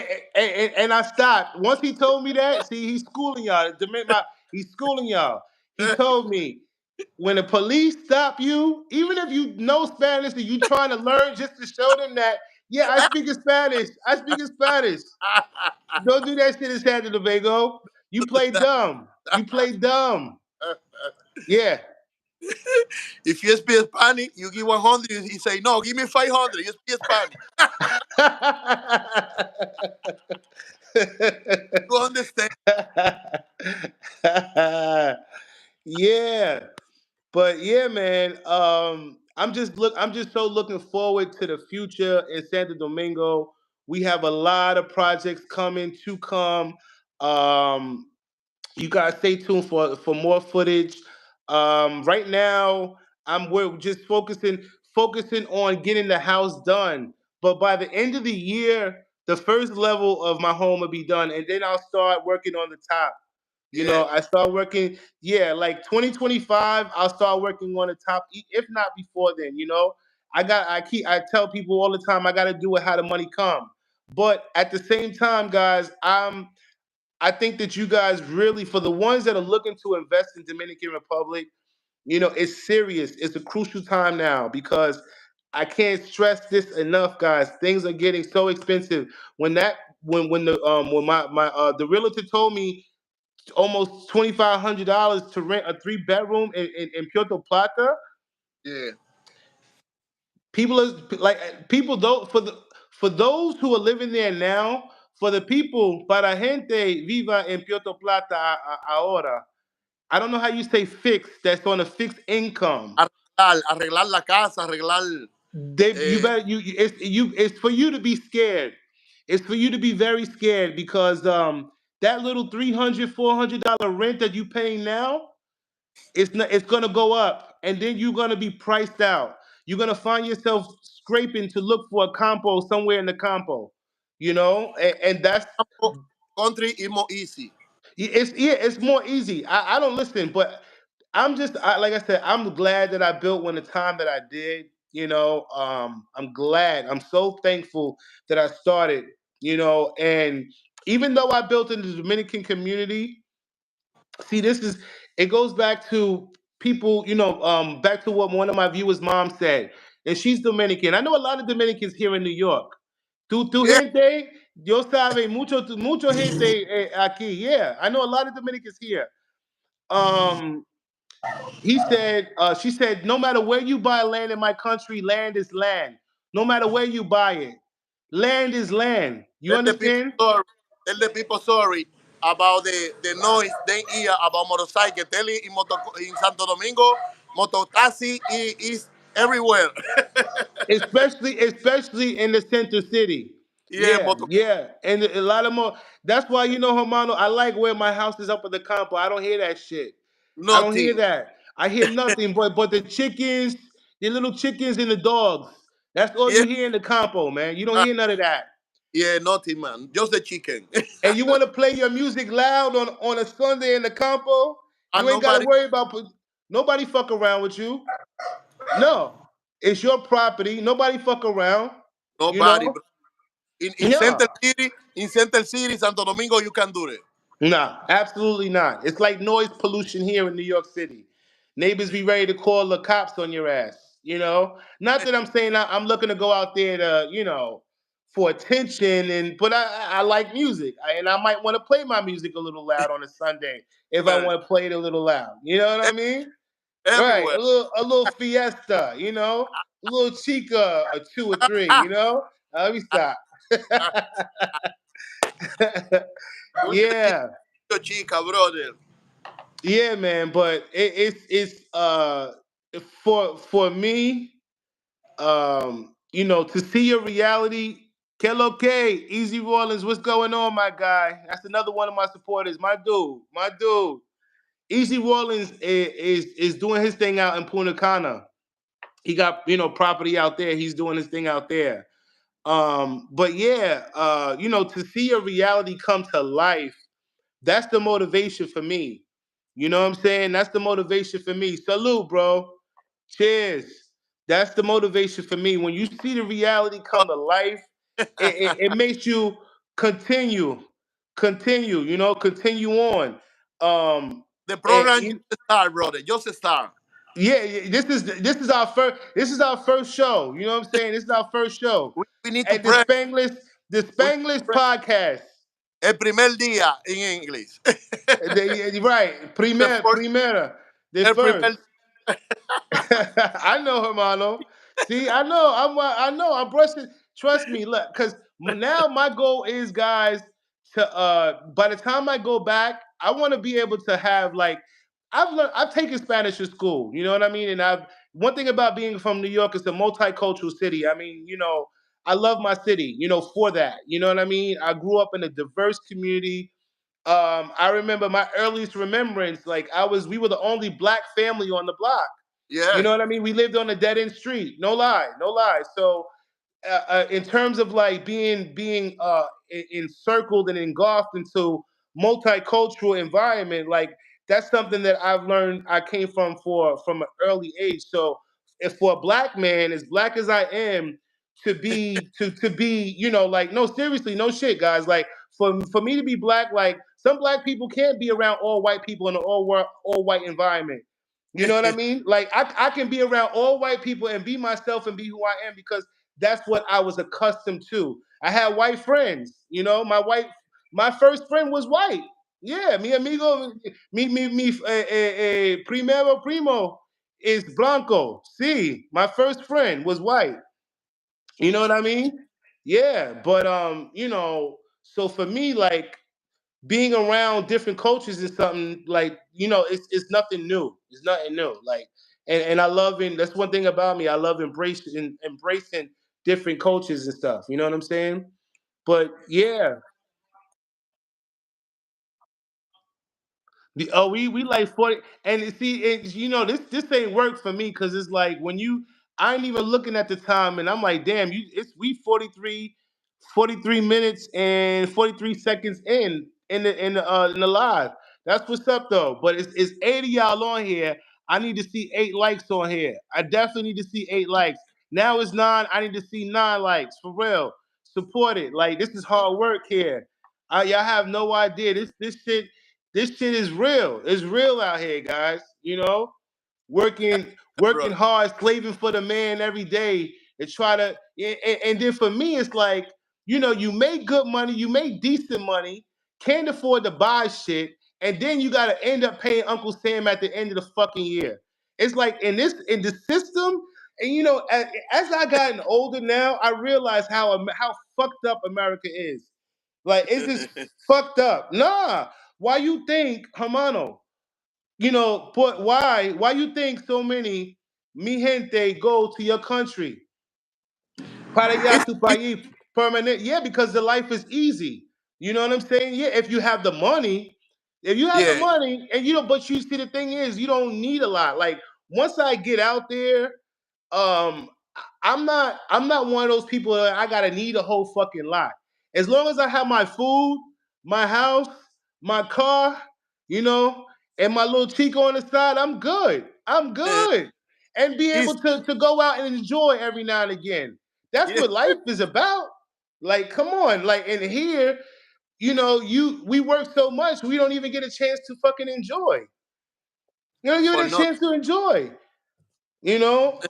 and I stopped. Once he told me that, see, he's schooling y'all. He's schooling y'all. He told me when the police stop you, even if you know Spanish and you trying to learn just to show them that, yeah, I speak in Spanish. I speak in Spanish. Don't do that shit in Santo Domingo. You play dumb. You play dumb. Yeah.
If you speak Spanish, you give 100. He say, no, give me 500. You speak Spanish. You understand?
Yeah. But yeah, man, I'm just so looking forward to the future in Santo Domingo. We have a lot of projects coming to come. Um, you guys stay tuned for more footage. Right now, we're just focusing on getting the house done. But by the end of the year, the first level of my home will be done, and then I'll start working on the top.
Yeah.
I start working, yeah, like 2025, I'll start working on the top, if not before then, I tell people all the time, I got to do it how the money come. But at the same time, guys, I think that you guys really, for the ones that are looking to invest in Dominican Republic, it's serious. It's a crucial time now because I can't stress this enough, guys. Things are getting so expensive. When the realtor told me almost $2,500 to rent a 3 bedroom in Puerto Plata.
Yeah.
People are like people don't for those who are living there now. For the people, para gente viva en Puerto Plata ahora. I don't know how you say fixed. That's on a fixed income.
Arreglar la casa, arreglar.
You
Eh,
better it's for you to be scared. It's for you to be very scared because that little $300-$400 rent that you paying now, it's gonna go up, and then you're gonna be priced out. You're gonna find yourself scraping to look for a compo somewhere in the compo, and that's
country is more easy.
it's more easy. I don't listen, but like I said, I'm glad that I built when the time that I did. I'm glad. I'm so thankful that I started. And even though I built in the Dominican community, see, it goes back to people, back to what one of my viewers' mom said, and she's Dominican. I know a lot of Dominicans here in New York. Tu
Yeah.
gente, yo sabe mucho gente aquí. Yeah, I know a lot of Dominicans here. Um, she said, no matter where you buy land in my country, land is land. No matter where you buy it, land is land. You
Tell the people
understand?
sorry. Tell the people sorry about the noise they hear about motorcycle. Tell it in Santo Domingo, motor taxi is everywhere.
Especially in the center city.
Yeah,
Yeah,
motor.
yeah, and a lot of more. That's why Hermano, I like where my house is up at the campo. I don't hear that shit. I don't hear
Nothing.
that. I hear nothing but the chickens, the little chickens and the dogs. That's all
Yeah,
you hear in the campo, man. You don't
uh,
hear none of that.
yeah, nothing, man. Just the chicken.
And you want to play your music loud on a Sunday in the campo? You
And
ain't got to
nobody,
worry about nobody fuck around with you. No, it's your property. Nobody fuck around. You
nobody.
know?
Bro. In Center
No.
City, in Center City, Santo Domingo, you can do it.
Nah, absolutely not. It's like noise pollution here in New York City. Neighbors be ready to call the cops on your ass. Not that I'm saying I'm looking to go out there to, for attention, but I like music, and I might want to play my music a little loud on a Sunday if I
Well,
want to play it a little loud. You know what I mean? Right,
everywhere.
a little fiesta. A little chica, a two or three. Let me stop. Yeah.
Chica, brother.
Yeah, man, but it's for me, to see your reality. Que lo que, Easy Rollins, what's going on, my guy? That's another one of my supporters, my dude. Easy Rollins is doing his thing out in Punta Cana. He got property out there. He's doing his thing out there. But yeah, to see your reality come to life, that's the motivation for me. You know what I'm saying? That's the motivation for me. Salute, bro. Cheers. That's the motivation for me. When you see the reality come to life, it makes you continue, continue on. Um,
The
and,
program just start, brother. Just start.
yeah, yeah, this is our first show. You know what I'm saying? This is our first show
We need to
at the
pray. We need to
Spanglish
pray.
podcast.
El primer día en inglés.
Right,
The first,
primera, the
el
first.
primer.
I know, Hermano. See, I know. I'm brushing. Trust me, look, because now my goal is, guys, to by the time I go back, I want to be able to have like I've taken Spanish in school. You know what I mean? And I've one thing about being from New York, it's a multicultural city. I mean, I love my city. For that. You know what I mean? I grew up in a diverse community. I remember my earliest remembrance, like we were the only black family on the block. You
Yeah,
know what I mean? We lived on a dead end street. No lie, no lie. So, in terms of like being encircled and engulfed into multicultural environment, like that's something that I've learned. I came from an early age. So, if for a black man, as black as I am, to be, like no, seriously, no shit, guys. Like for me to be black, like some black people can't be around all white people in an all white environment. You know what I mean? Like I can be around all white people and be myself and be who I am because that's what I was accustomed to. I had white friends. My first friend was white. Yeah, mi amigo, primero primo is blanco. See, my first friend was white. You know what I mean? Yeah, but so for me, like being around different cultures is something like it's nothing new. It's nothing new. Like and I love that's one thing about me. I love embracing different cultures and stuff. You know what I'm saying? But yeah, we like 40, and see, this ain't work for me because it's like when I ain't even looking at the time, and I'm like, damn, we 43 minutes and 43 seconds in the live. That's what's up though. But it's 80 y'all on here. I need to see 8 likes on here. I definitely need to see 8 likes. Now it's 9. I need to see 9 likes for real. Support it. Like this is hard work here. Y'all have no idea. This shit is real. It's real out here, guys. Working
bro.
working hard, slaving for the man every day and try to and then for me it's like, you make good money, you make decent money, can't afford to buy shit, and then you gotta end up paying Uncle Sam at the end of the fucking year. It's like in the system, and as I gotten older now, I realize how fucked up America is. Like it's just fucked up. Nah. Why you think, Hermano? But why you think so many mi gente go to your country? Para allá
It's,
tu
it's
país permanent. Yeah, because the life is easy. You know what I'm saying? Yeah, if you have the money, If you have the
Yeah,
money and you don't, but you see the thing is you don't need a lot. Like once I get out there, um, I'm not one of those people that I gotta need a whole fucking lot. As long as I have my food, my house, my car, you know, and my little Chico on the side, I'm good. I'm
yeah,
good. And be able
it's
to go out and enjoy every now and again. That's
yeah,
what life is about. Like, come on. Like, in here, we work so much, we don't even get a chance to fucking enjoy. You don't
for
get a
not.
chance to enjoy. You know,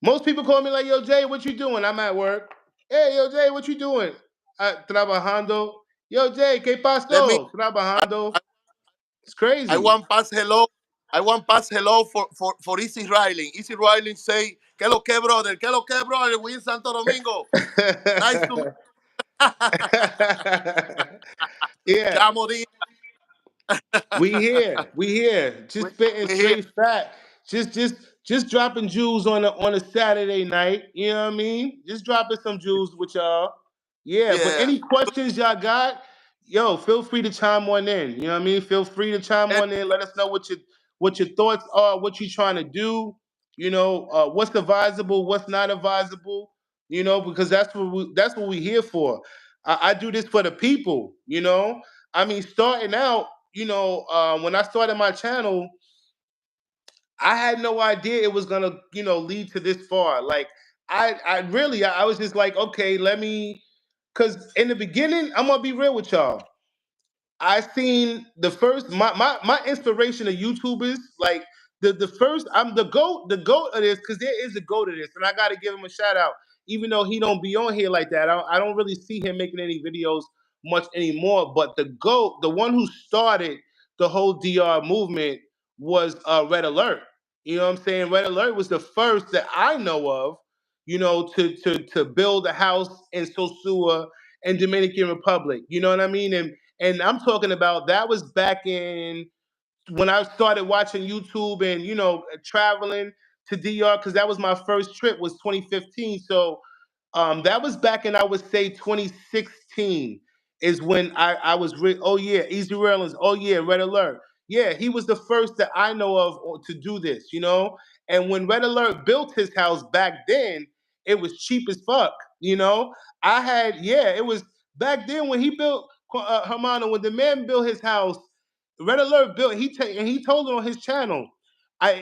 most people call me like, "Yo, Jay, what you doing?" I'm at work. Hey, yo, Jay, what you doing? Trabajando. Yo, Jay, ¿qué
Let me.
pasó? Trabajando.
I,
It's
I
crazy.
want pass hello. I want pass hello for Easy Riding. Easy Riding say, "Que lo que, brother? Que lo que, brother? We in Santo Domingo. Nice to meet
Yeah,
Chamo Díaz.
we here.
we,
Just spitting
we here.
straight fat. Just just just dropping jewels on a Saturday night. You know what I mean? Just dropping some jewels with y'all. Yeah, but
Yeah.
any questions y'all got, yo, feel free to chime on in. You know what I mean? Feel free to chime
And,
on in. Let us know what your thoughts are, what you trying to do. What's advisable, what's not advisable. Because that's what we here for. I do this for the people. I mean, starting out, when I started my channel, I had no idea it was gonna, lead to this far. Like, I was just like, okay, let me, because in the beginning, I'm gonna be real with y'all. I seen the first my inspiration of YouTubers, like the first, I'm the goat of this, because there is a goat of this, and I gotta give him a shout out, even though he don't be on here like that. I don't really see him making any videos much anymore. But the goat, the one who started the whole DR movement, was Red Alert. You know what I'm saying? Red Alert was the first that I know of, to build a house in Sosua and Dominican Republic. You know what I mean? And I'm talking about, that was back in when I started watching YouTube and traveling to DR, because that was my first trip, was 2015. So that was back in, I would say, 2016 is when I was oh yeah, Easy Railings, oh yeah, Red Alert. Yeah, he was the first that I know of to do this. And when Red Alert built his house back then, it was cheap as fuck. It was back then when he built Hermano, when the man built his house, Red Alert built, and he told it on his channel.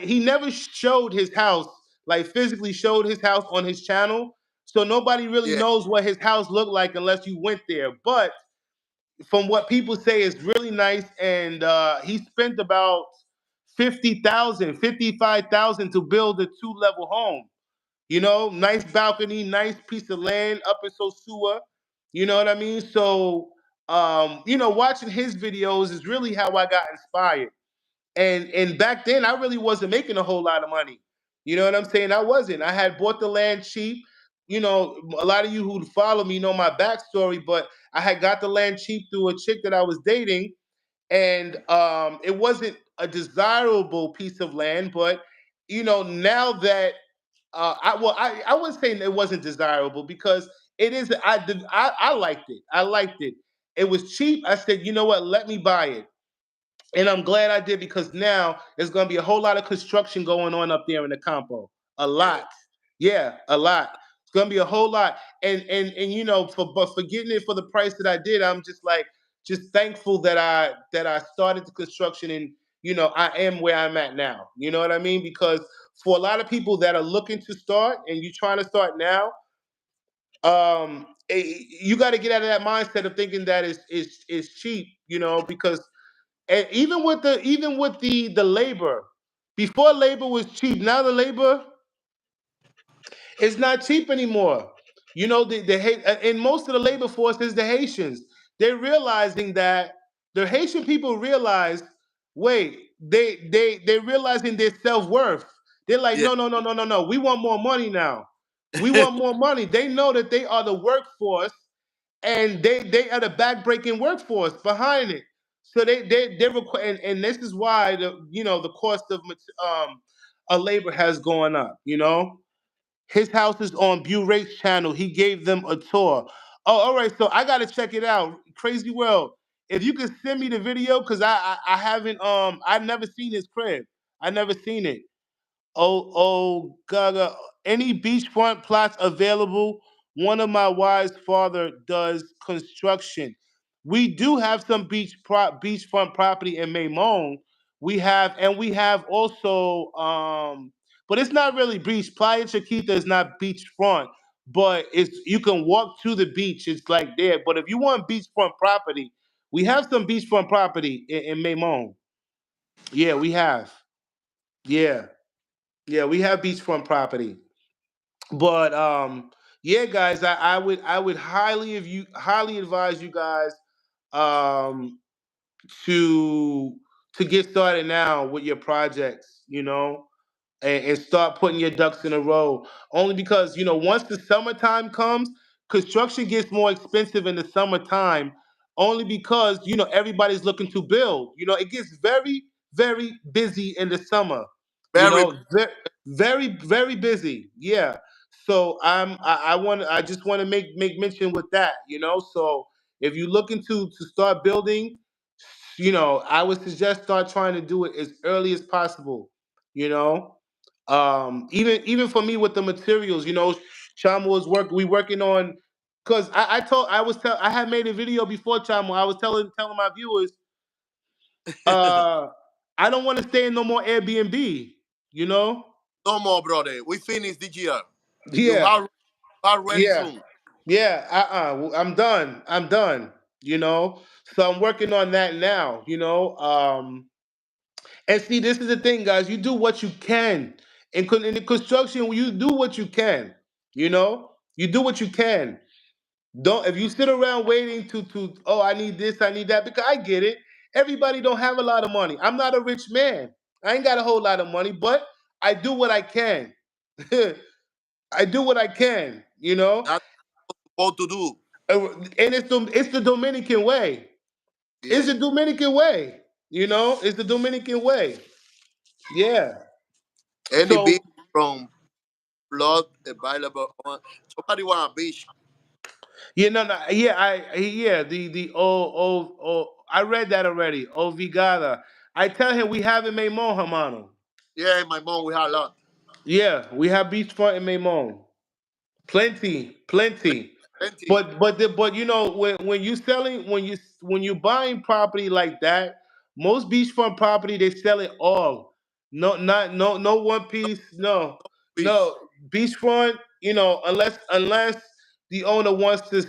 He never showed his house, like physically showed his house on his channel, so nobody really
Yeah.
knows what his house looked like unless you went there. But from what people say, it's really nice, and he spent about 50,000, 55,000 to build a two-level home. Nice balcony, nice piece of land up in Sosua. You know what I mean? So, watching his videos is really how I got inspired. And back then, I really wasn't making a whole lot of money. You know what I'm saying? I wasn't. I had bought the land cheap. A lot of you who follow me know my backstory, but I had got the land cheap through a chick that I was dating, and it wasn't a desirable piece of land. But now that I wouldn't say it wasn't desirable, because it is. I liked it. I liked it. It was cheap. I said, you know what? Let me buy it. And I'm glad I did, because now there's going to be a whole lot of construction going on up there in the campo. A
Yeah.
lot. Yeah, a lot. It's going to be a whole lot. And for getting it for the price that I did, I'm just like, just thankful that I started the construction, and I am where I'm at now. You know what I mean? Because for a lot of people that are looking to start, and you trying to start now, you got to get out of that mindset of thinking that is cheap, because and even with the labor, before labor was cheap, now the labor is not cheap anymore. And most of the labor force is the Haitians. They're realizing that the Haitian people realize, wait, they're realizing their self-worth. They're like,
Yeah.
no, no, no, no, no, no. We want more money now. We want more money. They know that they are the workforce, and they are the backbreaking workforce behind it. So they require, and this is why the cost of a labor has gone up. His house is on Rake's channel. He gave them a tour. Oh, all right. So I gotta check it out. Crazy World. If you could send me the video, because I haven't I've never seen his crib. I never seen it. Gaga. Any beachfront plots available? One of my wife's father does construction. We do have some beachfront property in Maymone. We have also but it's not really beach. Playa Chiquita is not beachfront, but it's you can walk to the beach. It's like there. But if you want beachfront property, we have some beachfront property in Maymone. Yeah, we have. Yeah. Yeah, we have beachfront property. But yeah, guys, I would highly advise you guys um to get started now with your projects, and start putting your ducks in a row. Only because, once the summertime comes, construction gets more expensive in the summertime, only because, everybody's looking to build. It gets very, very busy in the summer.
Very
Very, very busy. Yeah. So I just want to make mention with that, So if you're looking to start building, I would suggest start trying to do it as early as possible, you know. Even for me with the materials, Chama was we working on, because I had made a video before Chama. I was telling my viewers, uh I don't want to stay in no more Airbnb, you know?
no more, brother. We finished this year. You
Yeah,
are ready
yeah,
soon.
yeah. I'm done. I'm done. So I'm working on that now. And see, this is the thing, guys. You do what you can in the construction. You do what you can. You do what you can. Don't if you sit around waiting to oh, I need this, I need that, because I get it. Everybody don't have a lot of money. I'm not a rich man. I ain't got a whole lot of money, but I do what I can. I do what I can.
That's what to do.
And it's the Dominican way. It's
Yeah.
the Dominican way. It's the Dominican way. Yeah.
Any beach
So
from plot available on somebody want a beach.
yeah, no, no, yeah, the I read that already. Oh, Vigada. I tell him we have in Maymon, Hermano.
Yeah, my mom we have a lot.
Yeah, we have beachfront in Maymon. Plenty, plenty.
Plenty.
But when you selling when you buying property like that, most beachfront property they sell it all. No one piece. No,
Beach.
no beachfront. Unless the owner wants to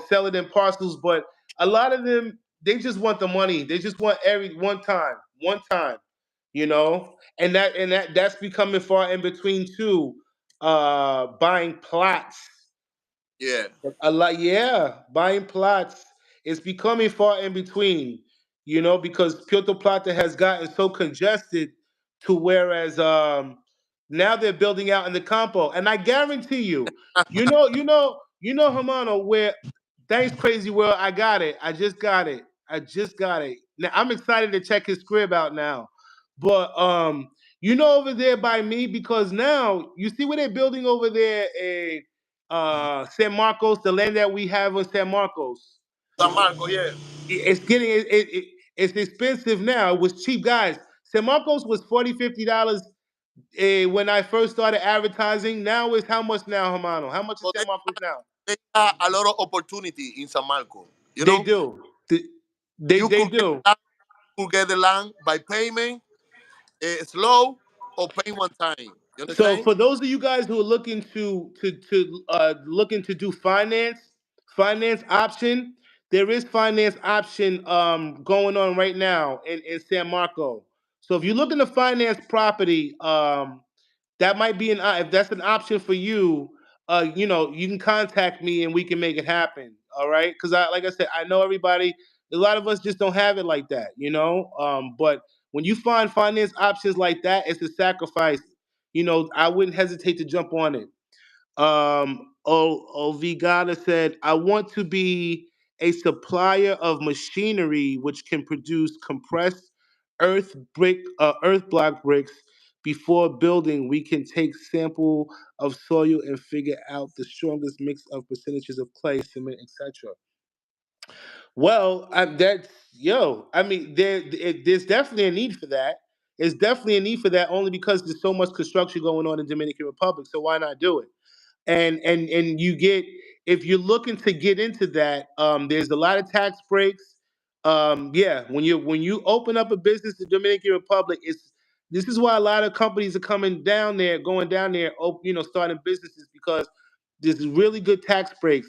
sell it in parcels. But a lot of them, they just want the money. They just want every one time. That's becoming far in between too. Buying plots.
Yeah.
A lot, yeah. Buying plots is becoming far in between, because Puerto Plata has gotten so congested to whereas now they're building out in the campo. And I guarantee you, Hermano, where thanks, Crazy World, I got it. I just got it. I just got it. Now I'm excited to check his crib out now. But over there by me, because now you see where they're building over there, San Marcos, the land that we have on San Marcos.
San Marco, yeah.
It's getting it's expensive now. It was cheap, guys. San Marcos was $40-$50 when I first started advertising. Now it's how much now, Hermano? How much is
So
San Marcos now?
they have a lot of opportunity in San Marco. You
They
know,
do. They
you
do.
could get the land by payment, slow or paying one time. You
So
understand?
for those of you guys who are looking to do finance option, there is finance option going on right now in San Marco. So if you're looking to finance property, that might be if that's an option for you. You can contact me and we can make it happen. All right, because like I said, I know everybody. A lot of us just don't have it like that, But when you find finance options like that, it's a sacrifice. I wouldn't hesitate to jump on it. Vigana said, I want to be a supplier of machinery which can produce compressed earth block bricks. Before building, we can take sample of soil and figure out the strongest mix of percentages of clay, cement, etc. That's yo. I mean, there's definitely a need for that. There's definitely a need for that only because there's so much construction going on in Dominican Republic. So why not do it? And you get, if you're looking to get into that, there's a lot of tax breaks. Yeah, when you open up a business in Dominican Republic, it's this is why a lot of companies are coming down there, going down there, starting businesses because there's really good tax breaks.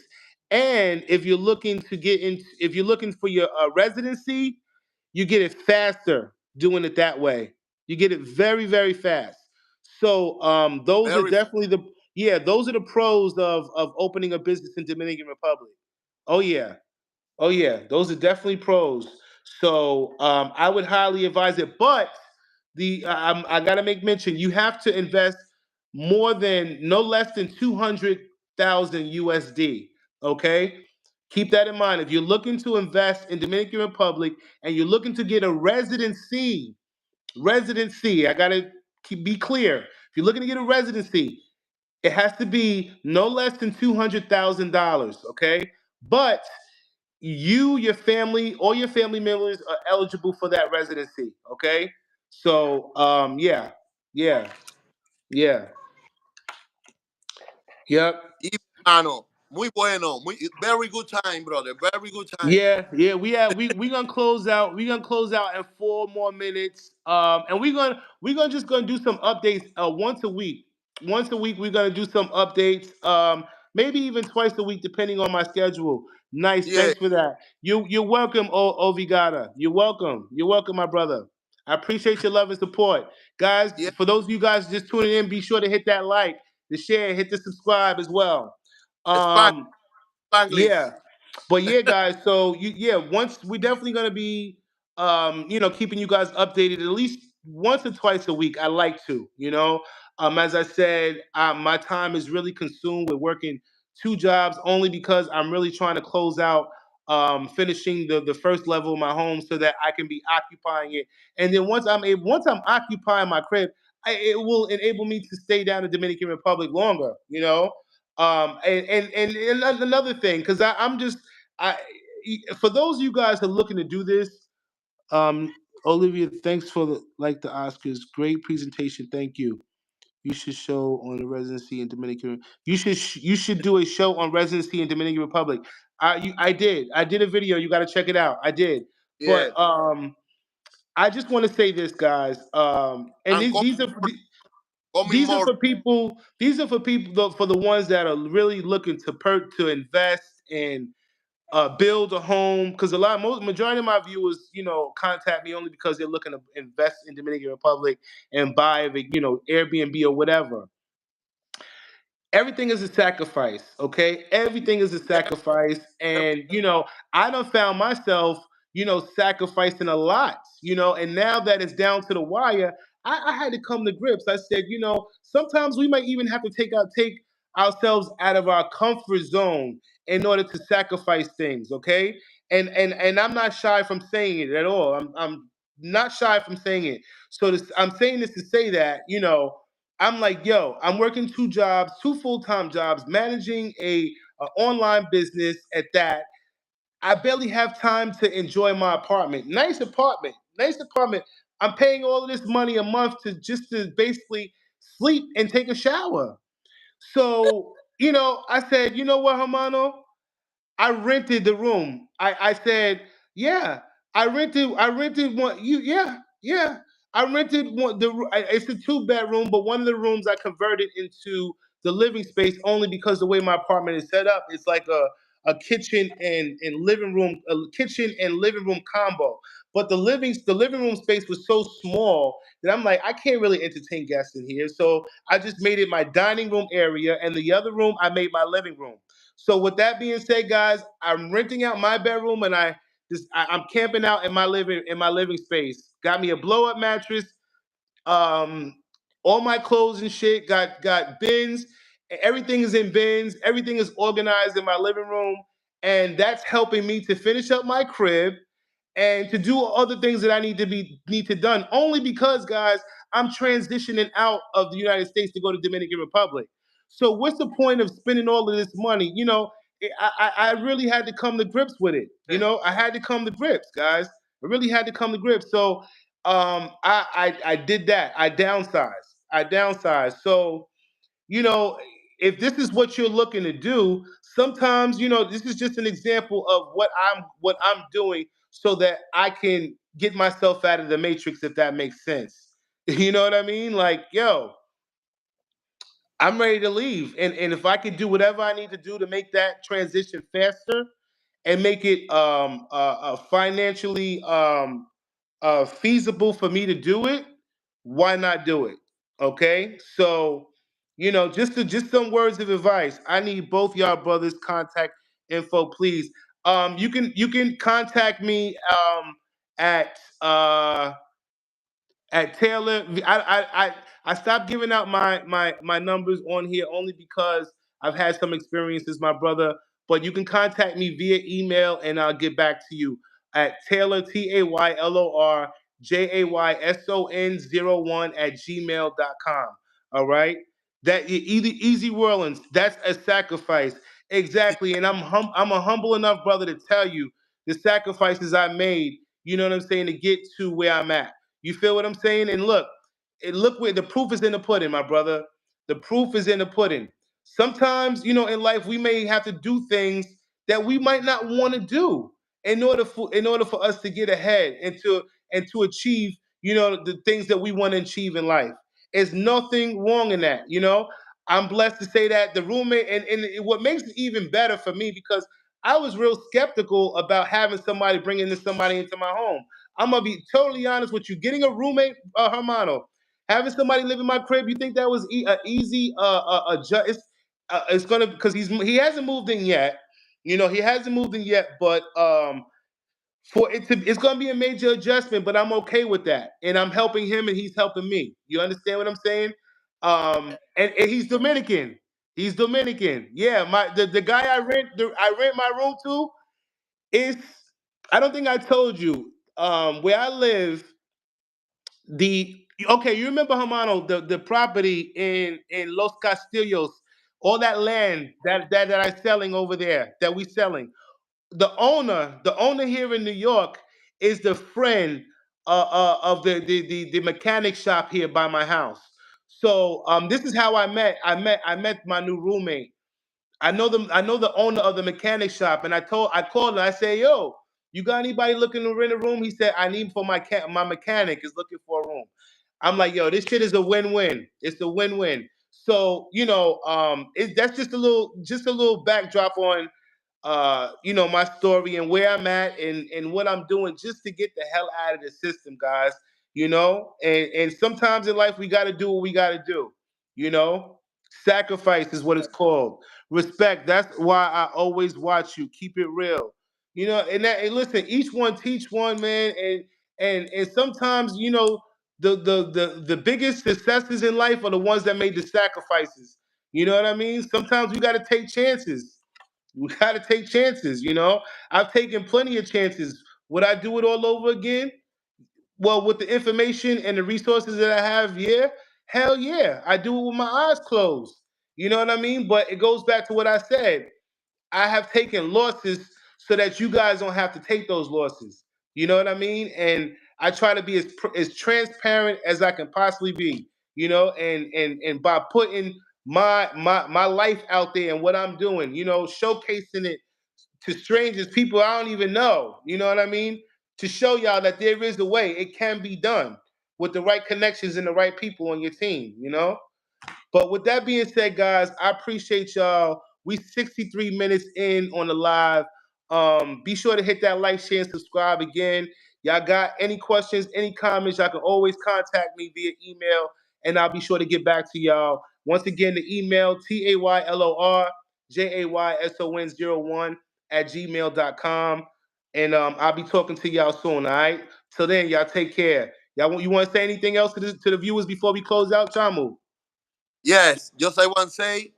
And if you're looking for your residency, you get it faster doing it that way. You get it very, very fast. So those are
Very
definitely the yeah, those are the pros of opening a business in Dominican Republic. Oh yeah. Oh yeah, those are definitely pros. So I would highly advise it. But I gotta make mention, you have to invest no less than 200,000 USD. Okay, keep that in mind. If you're looking to invest in Dominican Republic and you're looking to get a residency, I gotta be clear. If you're looking to get a residency, it has to be no less than $200,000. Okay, but your family, all your family members are eligible for that residency. Okay, so yeah, yeah, yeah, yep.
y mano. Muy bueno. Muy, very good time, brother. Very good time.
Yeah, yeah, we gonna close out. We gonna close out in 4 more minutes. And we gonna just gonna do some updates once a week. Once a week, we're gonna do some updates. Maybe even twice a week, depending on my schedule. Nice,
Yeah,
thanks for that. You're welcome, Ovigata. You're welcome. You're welcome, my brother. I appreciate your love and support, guys.
yeah.
For those of you guys just tuning in, be sure to hit that like, the share, hit the subscribe as well.
Span
Um,
Spanglish.
yeah, but yeah, guys. So once we definitely gonna be, keeping you guys updated at least once or twice a week. I like to, as I said, my time is really consumed with working two jobs only because I'm really trying to close out, finishing the first level of my home so that I can be occupying it. And then once I'm occupying my crib, it will enable me to stay down in Dominican Republic longer. And another thing, because I'm just I for those of you guys who are looking to do this, um, Olivia, thanks for the Oscars. Great presentation. Thank you. You should show on the residency in Dominican. You should do a show on residency in Dominican Republic. I did a video. You got to check it out. I did,
Yeah.
but I just want to say this, guys. And
And coming
these are
more.
for people. These are for people for the ones that are really looking to invest and build a home. Because most majority of my viewers, contact me only because they're looking to invest in Dominican Republic and buy Airbnb or whatever. Everything is a sacrifice, okay? Everything is a
Yeah.
sacrifice. And I done found myself, sacrificing a lot, and now that it's down to the wire, I had to come to grips. I said, sometimes we might even have to take ourselves out of our comfort zone in order to sacrifice things, okay? And I'm not shy from saying it at all. I'm not shy from saying it. So I'm saying this to say that, I'm like, yo, I'm working two jobs, two full-time jobs, managing a online business at that. I barely have time to enjoy my apartment. Nice apartment, nice apartment. I'm paying all of this money a month to basically sleep and take a shower. So, I said, you know what, Hermano? I rented the room. I said, yeah, I rented one. Yeah. I rented one. It's a two-bedroom, but one of the rooms I converted into the living space only because the way my apartment is set up, it's like a kitchen and living room, a kitchen and living room combo. But the living room space was so small that I'm like, I can't really entertain guests in here. So I just made it my dining room area, and the other room I made my living room. So with that being said, guys, I'm renting out my bedroom, and I'm camping out in my living space. Got me a blow up mattress. Um, all my clothes and shit got bins. Everything is in bins. Everything is organized in my living room, and that's helping me to finish up my crib and to do other things that I need to done. Only because, guys, I'm transitioning out of the United States to go to Dominican Republic. So what's the point of spending all of this money? I really had to come to grips with it. You know, I had to come to grips, guys. I really had to come to grips. So I did that. I downsized. I downsized. So you know, if this is what you're looking to do, sometimes this is just an example of what I'm doing so that I can get myself out of the matrix, if that makes sense. You know what I mean? Like, yo, I'm ready to leave, and if I could do whatever I need to do to make that transition faster and make it financially feasible for me to do it, why not do it? Okay, so just some words of advice. I need both y'all brothers' contact info, please. You can contact me at Taylor. I stopped giving out my numbers on here only because I've had some experiences, my brother. But you can contact me via email, and I'll get back to you at Taylor TaylorJayson01 at gmail.com. All right, that either easy Orleans. That's a sacrifice, exactly. And I'm a humble enough brother to tell you the sacrifices I made. You know what I'm saying, to get to where I'm at. You feel what I'm saying? And look where the proof is in the pudding, my brother. The proof is in the pudding. Sometimes, in life we may have to do things that we might not want to do in order for us to get ahead and to achieve, the things that we want to achieve in life. There's nothing wrong in that. I'm blessed to say that the roommate and what makes it even better for me because I was real skeptical about having somebody bringing this somebody into my home. I'm gonna be totally honest with you. Getting a roommate, Hermano, having somebody live in my crib. You think that was easy? Adjust. It's gonna because he hasn't moved in yet. He hasn't moved in yet, but it's gonna be a major adjustment. But I'm okay with that, and I'm helping him, and he's helping me. You understand what I'm saying? And he's Dominican. He's Dominican. Yeah, the guy I rent my room to is. I don't think I told you. Where I live, the okay, you remember Hermano, the property in Los Castillos, all that land that I selling over there, that we selling. The owner here in New York is the friend of the mechanic shop here by my house. So this is how I met my new roommate. I know the owner of the mechanic shop, and I called him. I say, yo, you got anybody looking to rent a room? He said, I need for my mechanic is looking for a room. I'm like, yo, this shit is a win-win. It's a win-win. So that's just a little backdrop on my story and where I'm at and what I'm doing just to get the hell out of the system, guys. And sometimes in life we got to do what we got to do. You know, sacrifice is what it's called. Respect. That's why I always watch you. Keep it real. And listen, each one teach one, man. And sometimes the biggest successes in life are the ones that made the sacrifices. You know what I mean? Sometimes we got to take chances. We got to take chances. I've taken plenty of chances. Would I do it all over again? Well, with the information and the resources that I have, yeah, hell yeah, I do it with my eyes closed. You know what I mean? But it goes back to what I said. I have taken losses so that you guys don't have to take those losses. You know what I mean? And I try to be as transparent as I can possibly be. And by putting my life out there and what I'm doing, showcasing it to strangers, people I don't even know. You know what I mean? To show y'all that there is a way it can be done with the right connections and the right people on your team. But with that being said, guys, I appreciate y'all. We 63 minutes in on the live. Be sure to hit that like, share, and subscribe again. Y'all got any questions, any comments, y'all can always contact me via email, and I'll be sure to get back to y'all. Once again, the email, TaylorJayson01 at gmail.com. And I'll be talking to y'all soon, all right? Till then, y'all take care. You want to say anything else to the viewers before we close out, Chamu?
Yes, just I want to say,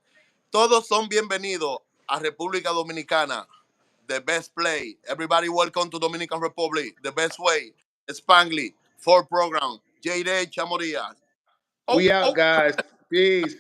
todos son bienvenidos a República Dominicana. The best play. Everybody welcome to Dominican Republic. The best way. Spanglish, Ford program, J.D. Chamorías. Oh,
We out,
oh.
guys. Peace.